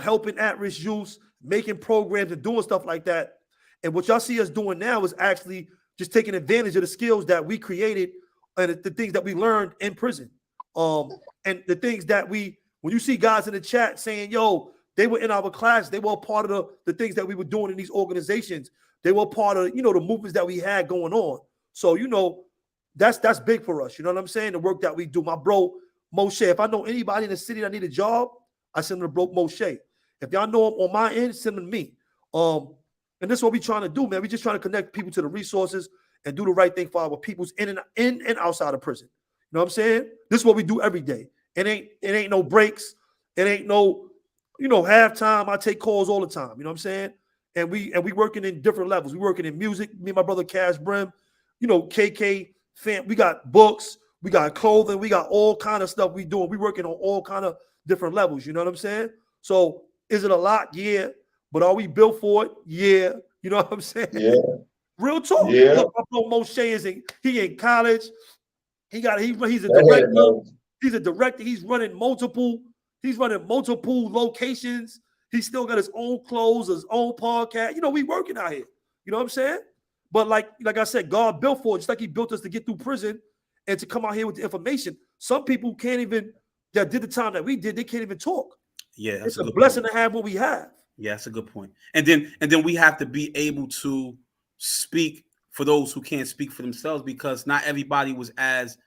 helping at-risk youths, making programs and doing stuff like that. And what y'all see us doing now is actually just taking advantage of the skills that we created and the things that we learned in prison. And the things that when you see guys in the chat saying, yo, they were in our class, they were part of the things that we were doing in these organizations. They were part of, the movements that we had going on. So, that's big for us. You know what I'm saying? The work that we do. My bro, Moshe, if I know anybody in the city that need a job, I send them to bro Moshe. If y'all know him on my end, send them to me. And this is what we trying to do, man. We just trying to connect people to the resources and do the right thing for our peoples in and outside of prison. You know what I'm saying? This is what we do every day. It ain't no breaks. It ain't no, halftime. I take calls all the time. You know what I'm saying? And we working in different levels. We working in music. Me and my brother Cash Brim, KK fam. We got books. We got clothing. We got all kind of stuff we doing. We working on all kind of different levels. You know what I'm saying? So is it a lot? Yeah. But are we built for it? Yeah. You know what I'm saying?
Yeah.
Real talk.
Yeah.
Look, my bro Moshe he in college. He's a director. He's a director. He's running multiple locations. He's still got his own clothes, his own podcast. You know, we working out here. You know what I'm saying? But like I said, God built for it, just like he built us to get through prison and to come out here with the information. Some people can't even, that did the time that we did, they can't even talk.
Yeah,
it's a blessing to have what we have.
Yeah, that's a good point. And then we have to be able to speak for those who can't speak for themselves, because not everybody was as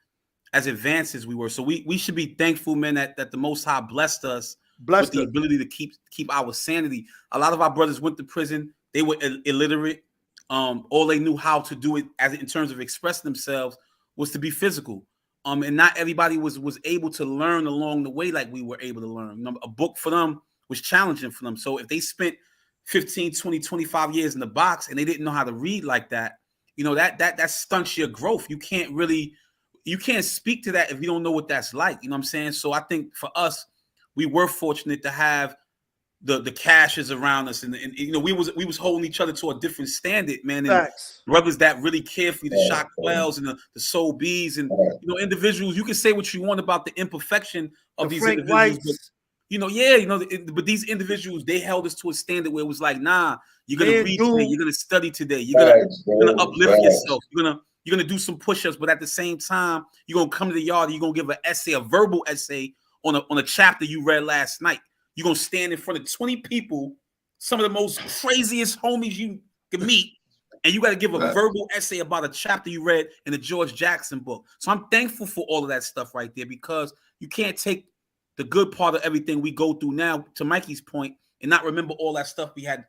advanced as we were. So we should be thankful, man, that the Most High blessed us with the ability to keep our sanity. A lot of our brothers went to prison. They were illiterate. All they knew how to do it as in terms of expressing themselves was to be physical. And not everybody was able to learn along the way like we were able to learn. You know, a book for them was challenging for them. So if they spent 15, 20, 25 years in the box and they didn't know how to read like that, you know, that stunts your growth. You can't speak to that if you don't know what that's like. You know what I'm saying? So I think for us, we were fortunate to have the cashes around us, and you know, we was holding each other to a different standard, man. And
Facts.
brothers that really care for you, the Shock Wells and the Soul Bees, and you know, individuals. You can say what you want about the imperfection of these
Frank
individuals,
Whites.
but, you know, yeah, you know, but these individuals, they held us to a standard where it was like, nah, you're gonna read today, you're gonna study today, you're gonna uplift yourself, you're gonna do some push-ups, but at the same time, you're gonna come to the yard, you're gonna give an essay, a verbal essay on a chapter you read last night. You're gonna stand in front of 20 people, some of the most craziest homies you can meet, and you got to give a verbal essay about a chapter you read in the George Jackson book. So I'm thankful for all of that stuff right there, because you can't take the good part of everything we go through now, to Mikey's point, and not remember all that stuff we had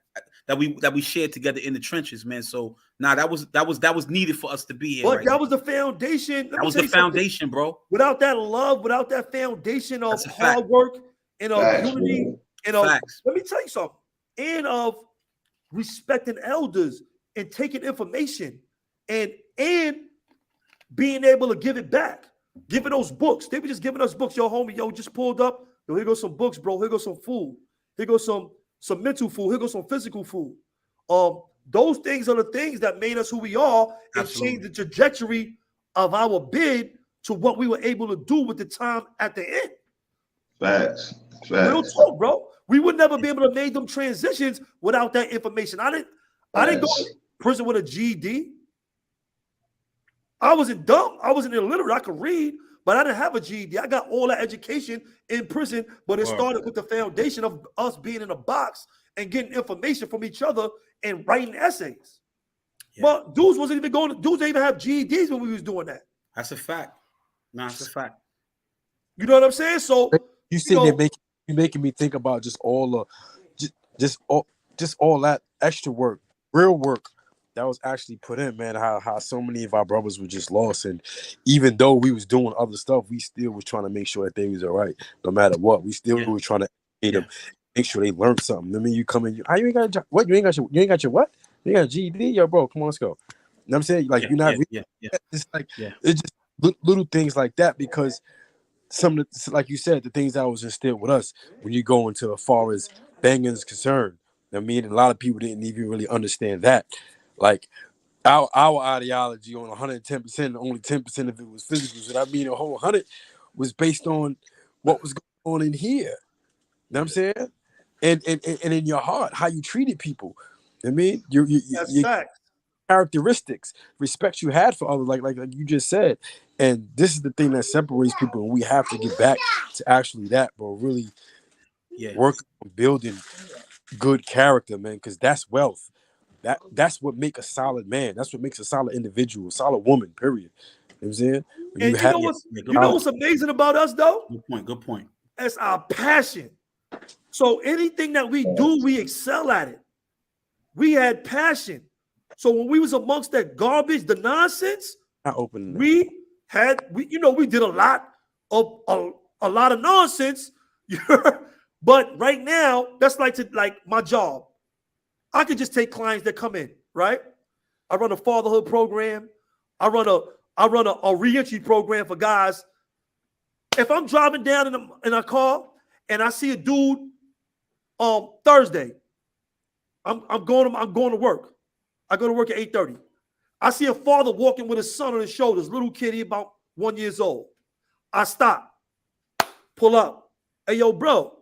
that we shared together in the trenches, man. So that was needed for us to be here.
But that was the foundation.
That was the foundation, bro.
Without that love, without that foundation of hard work and of unity, and of, let me tell you something, and of respecting elders and taking information and being able to give it back, giving those books. They were just giving us books. Yo, homie, just pulled up. Yo, here goes some books, bro. Here goes some food. Here goes some mental food. Here goes some physical food. Those things are the things that made us who we are and changed the trajectory of our bid to what we were able to do with the time at the end.
Facts.
Real talk, bro. We would never be able to make them transitions without that information. I didn't go to prison with a GED. I wasn't dumb. I wasn't illiterate. I could read, but I didn't have a GED. I got all that education in prison, but it started with the foundation of us being in a box and getting information from each other and writing essays. Yeah. But dudes wasn't even going. Dudes didn't even have GEDs when we was doing that.
That's a fact. No, that's a fact.
You know what I'm saying? So
you see, they're making me think about just all that extra work, real work that was actually put in, man. How so many of our brothers were just lost, and even though we was doing other stuff, we still was trying to make sure that they was all right, no matter what. We still were trying to educate them, make sure they learned something. I mean, you come in, you ain't got a job. What? You ain't got your what? You ain't got a GED, yo, bro. Come on, let's go. You know what I'm saying? Like you're not. It's like it's just little things like that, because some of the, like you said, the things that was instilled with us when you go into as far as banging is concerned. I mean, a lot of people didn't even really understand that. Like our ideology on 110%, only 10% of it was physical. So that mean a whole 100 was based on what was going on in here. You know what I'm saying? And in your heart, how you treated people. I mean, your characteristics, respect you had for others, like you just said. And this is the thing that separates people, and we have to get back to actually that, bro. Really work on building good character, man, because that's wealth. That's what makes a solid man. That's what makes a solid individual, a solid woman, period. You know what I'm saying?
And you know what's amazing about us, though?
Good point.
That's our passion. So anything that we do, we excel at it. We had passion. So when we was amongst that garbage, the nonsense, we did a lot of nonsense. But right now, that's like my job. I could just take clients that come in, right? I run a fatherhood program. I run a reentry program for guys. If I'm driving down in a car and I see a dude Thursday, I'm going to work. I go to work at 8:30. I see a father walking with his son on his shoulders, little kid, he about 1 year old. I stop. pull up. Hey, yo, bro,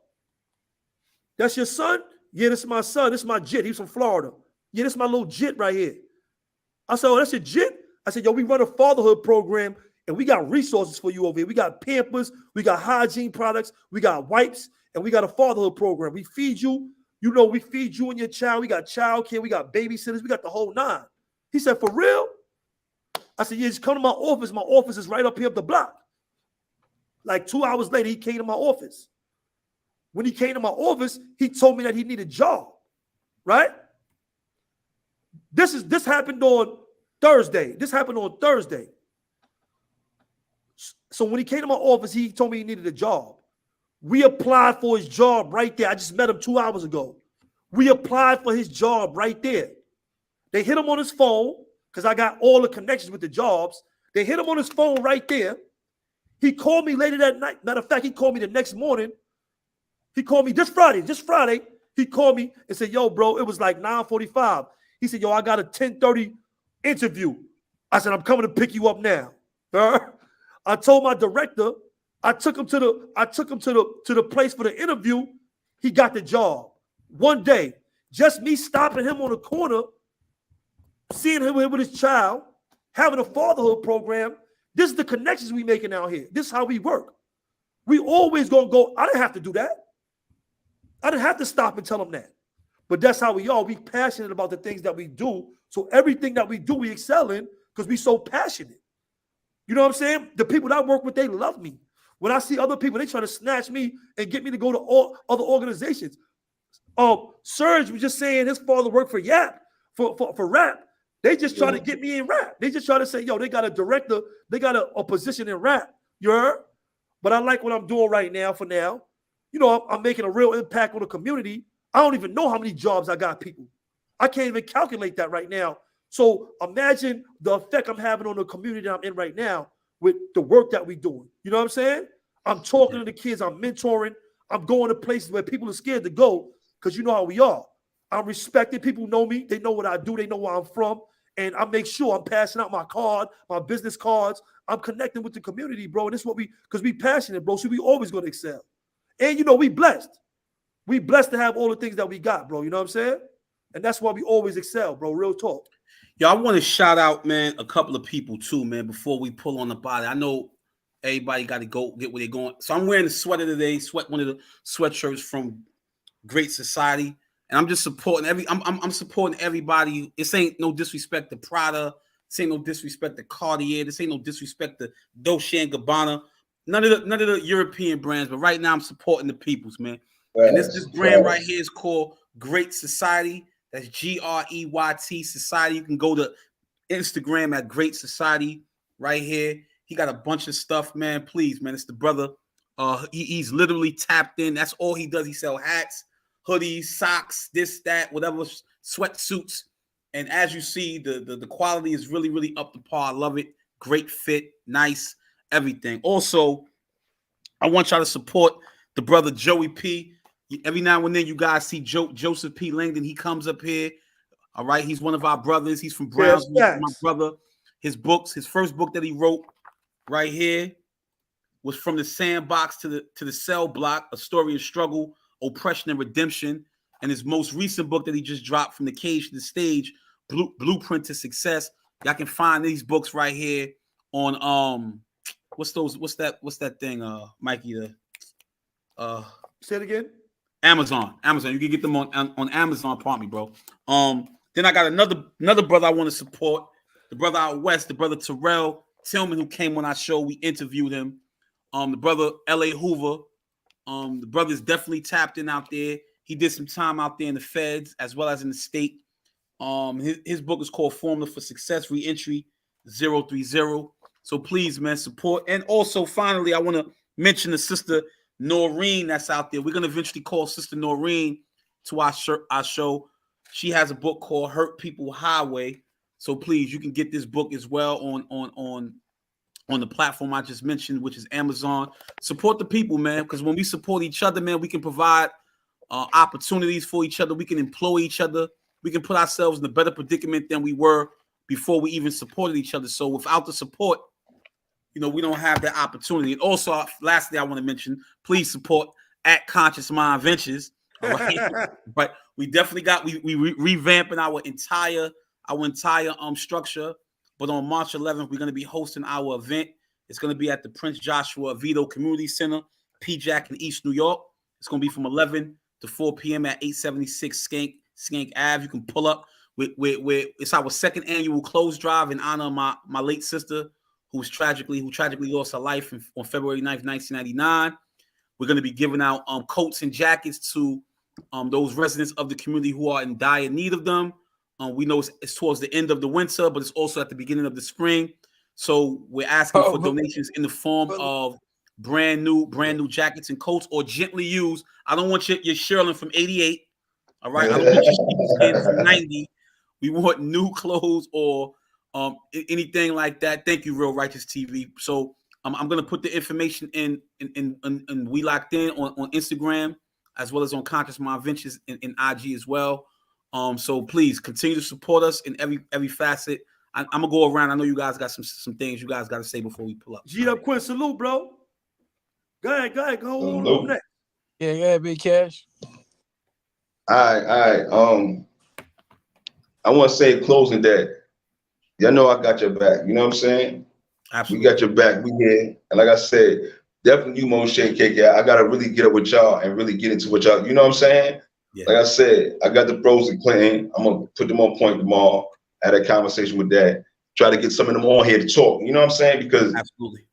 that's your son? Yeah, this is my son. This is my jit. He's from Florida. Yeah, this is my little jit right here. I said, oh, that's your jit? I said, yo, we run a fatherhood program, and we got resources for you over here. We got Pampers, we got hygiene products, we got wipes, and we got a fatherhood program. We feed you. You know, we feed you and your child. We got child care. We got babysitters. We got the whole nine. He said, for real? I said, yeah, just come to my office. My office is right up here up the block. Like 2 hours later, he came to my office. When he came to my office, he told me that he needed a job, right? This happened on Thursday. This happened on Thursday. So when he came to my office, he told me he needed a job. We applied for his job right there. I just met him 2 hours ago. We applied for his job right there. They hit him on his phone because I got all the connections with the jobs. They hit him on his phone right there. He called me later that night. Matter of fact, he called me the next morning. He called me this Friday. He called me and said, yo, bro, it was like 9:45. He said, yo, I got a 10:30 interview. I said, I'm coming to pick you up now. I told my director, I took him to the place for the interview. He got the job. One day, just me stopping him on the corner, seeing him with his child, having a fatherhood program. This is the connections we making out here. This is how we work. We always gonna go. I didn't have to do that. I didn't have to stop and tell them that. But that's how we are. We passionate about the things that we do. So everything that we do, we excel in because we so passionate. You know what I'm saying? The people that I work with, they love me. When I see other people, they try to snatch me and get me to go to all other organizations. Serge was just saying his father worked for Yap, for rap. They just try to get me in rap. They just try to say, yo, they got a director, they got a position in rap. You heard? But I like what I'm doing right now for now. You know, I'm making a real impact on the community. I don't even know how many jobs I got, people. I can't even calculate that right now. So imagine the effect I'm having on the community that I'm in right now with the work that we're doing. You know what I'm saying? I'm talking to the kids. I'm mentoring. I'm going to places where people are scared to go because you know how we are. I'm respected. People know me. They know what I do. They know where I'm from. And I make sure I'm passing out my card, my business cards. I'm connecting with the community, bro. And this is what because we passionate, bro. So we always going to excel. And, you know, we blessed. We blessed to have all the things that we got, bro. You know what I'm saying? And that's why we always excel, bro. Real talk.
Yo, I want to shout out, man, a couple of people too, man, before we pull on the body. I know everybody got to go get where they're going. So I'm wearing a sweater today, one of the sweatshirts from Great Society. And I'm just supporting I'm supporting everybody. This ain't no disrespect to Prada. This ain't no disrespect to Cartier. This ain't no disrespect to Dolce & Gabbana. None of the European brands, but right now I'm supporting the peoples, man. Right. And this brand right here is called Great Society. That's GREYT Society. You can go to Instagram at Great Society right here. He got a bunch of stuff, man. Please, man. It's the brother. He's literally tapped in. That's all he does. He sell hats, hoodies, socks, this, that, whatever, sweatsuits. And as you see, the quality is really, really up to par. I love it. Great fit, nice, everything. Also, I want y'all to support the brother Joey P. Every now and then you guys see Joseph P. Langdon. He comes up here. All right. He's one of our brothers. He's from Brownsville. Yes. My brother. His books, his first book that he wrote right here was From the Sandbox to the Cell Block, A Story of Struggle, Oppression, and Redemption. And his most recent book that he just dropped, From the Cage to the Stage, Blueprint to Success. Y'all can find these books right here on what's that thing, Mikey?
Say it again.
Amazon. You can get them on Amazon. Pardon me, bro. Then I got another brother I want to support. The brother out west, the brother Terrell Tillman, who came on our show. We interviewed him. The brother L.A. Hoover. The brother's definitely tapped in out there. He did some time out there in the feds as well as in the state. His book is called Formula for Success, Reentry 030. So please, man, support. And also, finally, I want to mention the sister Noreen that's out there. We're going to eventually call Sister Noreen to our show. She has a book called Hurt People Highway. So please, you can get this book as well on the platform I just mentioned, which is Amazon. Support the people, man, because when we support each other, man, we can provide opportunities for each other. We can employ each other. We can put ourselves in a better predicament than we were before we even supported each other. So without the support, we don't have that opportunity. And also, lastly, I want to mention, please support at Conscious Mind Ventures. All right. But we definitely got we revamping our entire structure. But on March 11th, we're going to be hosting our event. It's going to be at the Prince Joshua Vito Community Center, PJAC in East New York. It's going to be from 11 to 4 p.m. at 876 Skank Ave. You can pull up. It's our second annual clothes drive in honor of my late sister who tragically lost her life on February 9th, 1999. We're going to be giving out coats and jackets to those residents of the community who are in dire need of them. We know it's towards the end of the winter, but it's also at the beginning of the spring. So we're asking for donations in the form of brand new jackets and coats, or gently used. I don't want your Sherlin from 88. All right. I don't want your skin from 90. We want new clothes or anything like that. Thank you, Real Righteous TV. So I'm gonna put the information in We Locked In on Instagram, as well as on Conscious Mind Ventures in IG as well. So please continue to support us in every facet. I'm gonna go around. I know you guys got some things you guys got to say before we pull up.
G up, Quinn. Salute, bro. Go ahead. Go on next.
Yeah, Big Cash.
All right. I want to say closing that y'all know I got your back. You know what I'm saying?
Absolutely.
We got your back. We here. And like I said, definitely you, Moshe, KK. I gotta really get up with y'all and really get into what y'all. You know what I'm saying?
Yeah.
Like I said, I got the pros and Clinton. I'm gonna put them on point tomorrow. Had a conversation with that. Try to get some of them on here to talk. You know what I'm saying? Because
absolutely,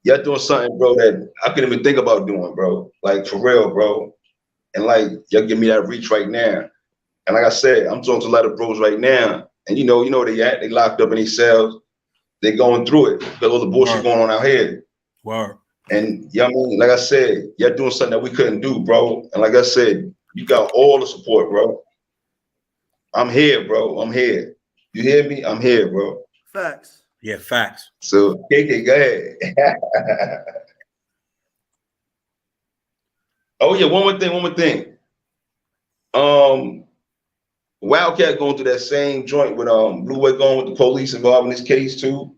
y'all doing something, bro, that I couldn't even think about doing, bro. Like for real, bro. And like y'all give me that reach right now. And like I said, I'm talking to a lot of bros right now. And you know they at. They locked up in these cells. They going through it because all the bullshit going on out here.
Wow.
And y'all mean, like I said, y'all doing something that we couldn't do, bro. And like I said, you got all the support, bro. I'm here, bro. I'm here. You hear me? I'm here, bro.
Facts.
Yeah, facts.
So, KK, go ahead. Oh yeah, one more thing. Wildcat going through that same joint with Blue Way going with the police involved in this case too.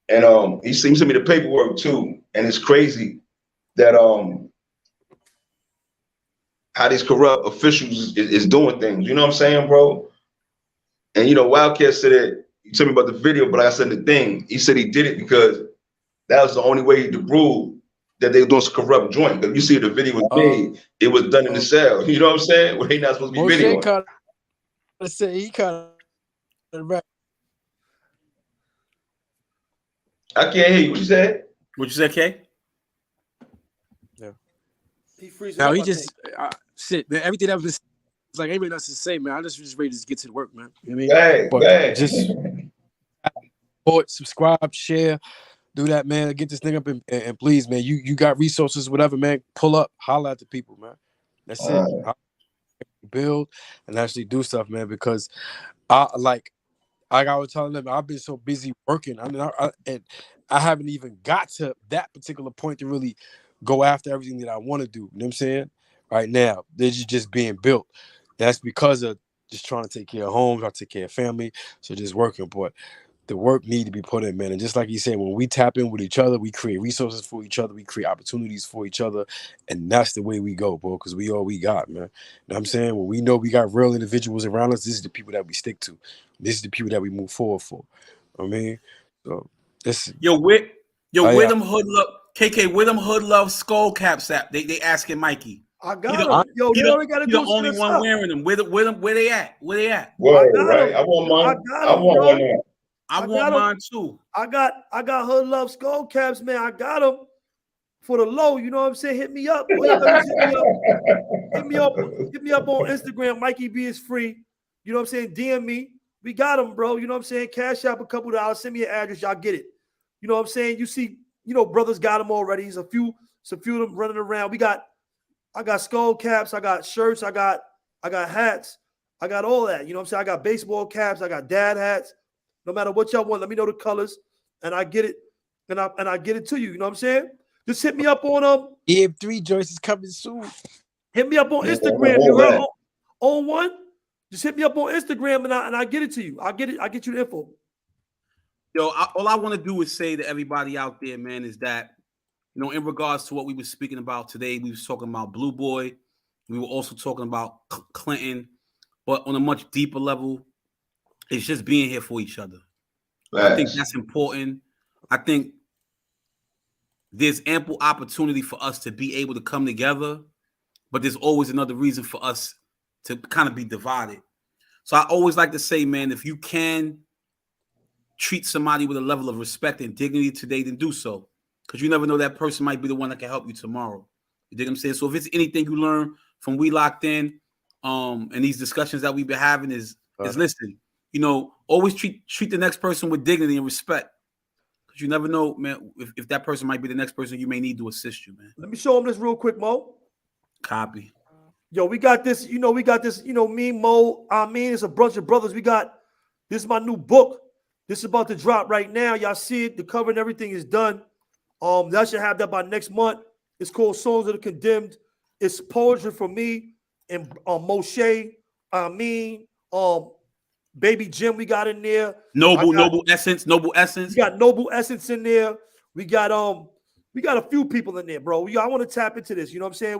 And he sent me the paperwork too. And it's crazy that how these corrupt officials is doing things. You know what I'm saying, bro? And you know, Wildcat said it. You told me about the video, but like I said the thing, he said he did it because that was the only way to prove that they were doing some corrupt joint. Because you see the video was made, it was done in the cell. You know what I'm saying? Well, they not supposed to be videoing.
Let's say he kind of right.
I can't hear you. What you said?
What you said, Kay?
Yeah.
He freezing.
Now he just shit, man. Everything that was like ain't really nothing to say, man. I just ready to get to the work, man. You know what I mean?
Hey.
Just support, subscribe, share, do that, man. Get this thing up and please, man. You got resources, whatever, man. Pull up, holler at the people, man. That's it. Build and actually do stuff, man. Because I was telling them, I've been so busy working. I mean, I haven't even got to that particular point to really go after everything that I want to do. You know what I'm saying? Right now, they're just being built. That's because of just trying to take care of home, trying to take care of family. So just working, but the work need to be put in, man. And just like you said, when we tap in with each other, we create resources for each other, we create opportunities for each other, and that's the way we go, bro. Because we all we got, man. You know what I'm saying? When we know we got real individuals around us, this is the people that we stick to. This is the people that we move forward for. I mean, so this.
Where them hood love KK? Where them hood love skull caps at? They asking Mikey.
I got them. Yo, you only gotta do
the only one wearing them. Where they at? Where they at?
Whoa, right. I want mine. I want one now.
I want mine too.
I got hood love skull caps, man. I got them for the low. You know what I'm saying? Hit me up. Hit me up on Instagram. Mikey B is free. You know what I'm saying? DM me. We got them, bro. You know what I'm saying? Cash out a couple dollars. Send me an address. Y'all get it. You know what I'm saying? You see, brothers got them already. There's a few of them running around. I got skull caps. I got shirts. I got hats. I got all that. You know what I'm saying? I got baseball caps. I got dad hats. No matter what y'all want, let me know the colors, and I get it, and I get it to you. You know what I'm saying? Just hit me up on
EM3 Joyce is coming soon.
Hit me up on Instagram. You heard on one? Just hit me up on Instagram, and I get it to you. I get you the info.
Yo, all I want to do is say to everybody out there, man, is that, you know, in regards to what we were speaking about today, we was talking about Blue Boy. We were also talking about Clinton, but on a much deeper level, it's just being here for each other. I think that's important. I think there's ample opportunity for us to be able to come together, but there's always another reason for us to kind of be divided. So I always like to say, man, if you can treat somebody with a level of respect and dignity today, then do so. Because you never know, that person might be the one that can help you tomorrow. You dig what I'm saying? So if it's anything you learn from We Locked In, and these discussions that we've been having is listen, you know, always treat the next person with dignity and respect. Because you never know, man, if that person might be the next person you may need to assist you, man.
Let me show him this real quick, Mo.
Copy.
Yo, we got this, me, Mo, it's a bunch of brothers. This is my new book. This is about to drop right now. Y'all see it. The cover and everything is done. Y'all should have that by next month. It's called Songs of the Condemned. It's poetry from me and Moshe, Baby Jim we got in there.
Noble Essence.
We got Noble Essence in there. We got a few people in there, bro. I want to tap into this. You know what I'm saying?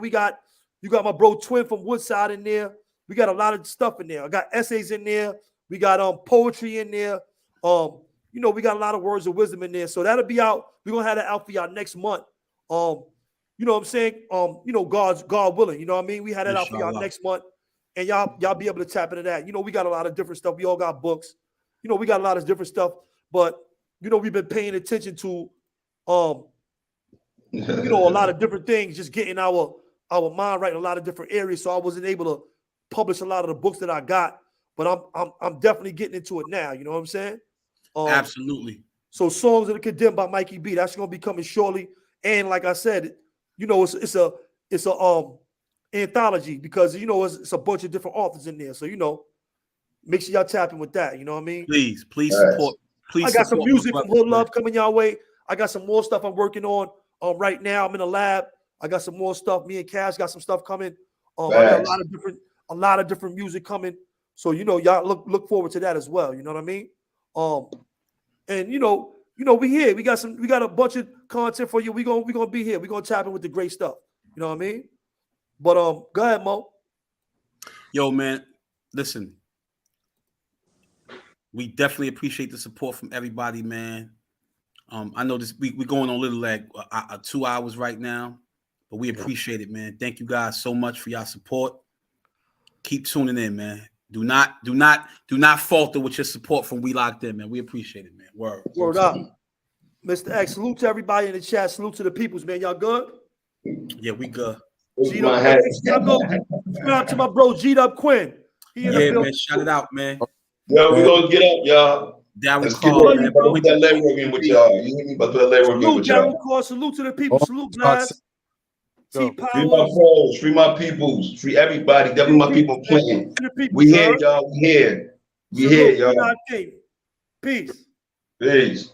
You got my bro Twin from Woodside in there. We got a lot of stuff in there. I got essays in there. We got poetry in there. We got a lot of words of wisdom in there. So that'll be out. We're gonna have that out for y'all next month. You know what I'm saying? God willing. You know what I mean? We had that out for y'all next month. And y'all be able to tap into that. You know, we got a lot of different stuff. We all got books. You know, we got a lot of different stuff. But you know, we've been paying attention to a lot of different things, just getting our mind right in a lot of different areas. So I wasn't able to publish a lot of the books that I got, but I'm definitely getting into it now. You know what I'm saying?
Absolutely.
So Songs of the Condemned by Mikey B. That's gonna be coming shortly. And like I said, you know, it's a anthology because you know it's a bunch of different authors in there. So you know, make sure y'all tap in with that. You know what I mean?
Please support. Please.
I got some music from Hood Love coming y'all way. I got some more stuff I'm working on. Right now I'm in the lab. I got some more stuff. Me and Cash got some stuff coming. I got a lot of different music coming. So you know, y'all look forward to that as well. You know what I mean? And you know, we here. We got a bunch of content for you. We gonna be here. We gonna tap in with the great stuff. You know what I mean? But go ahead, Mo.
Yo, man, listen. We definitely appreciate the support from everybody, man. I know this we're going on a little like 2 hours right now, but we appreciate it, man. Thank you guys so much for your support. Keep tuning in, man. Do not falter with your support from We Locked In, man. We appreciate it, man. Word
up. Mr. X, salute to everybody in the chat. Salute to the peoples, man. Y'all good?
Yeah, we good.
Y'all go. Shout out to my bro G-Dub Quinn.
Man, shout it out, man.
Yo, we gonna get up, y'all.
Darren Carr, man.
Put that leg work in with y'all. You hear me? But put that leg work in with y'all.
Darren Carr, salute to the people. Salute, Blast.
Free my bros, free my peoples, free everybody. Definitely my people playing. We here, y'all. We here. We here, y'all.
Peace.
Peace.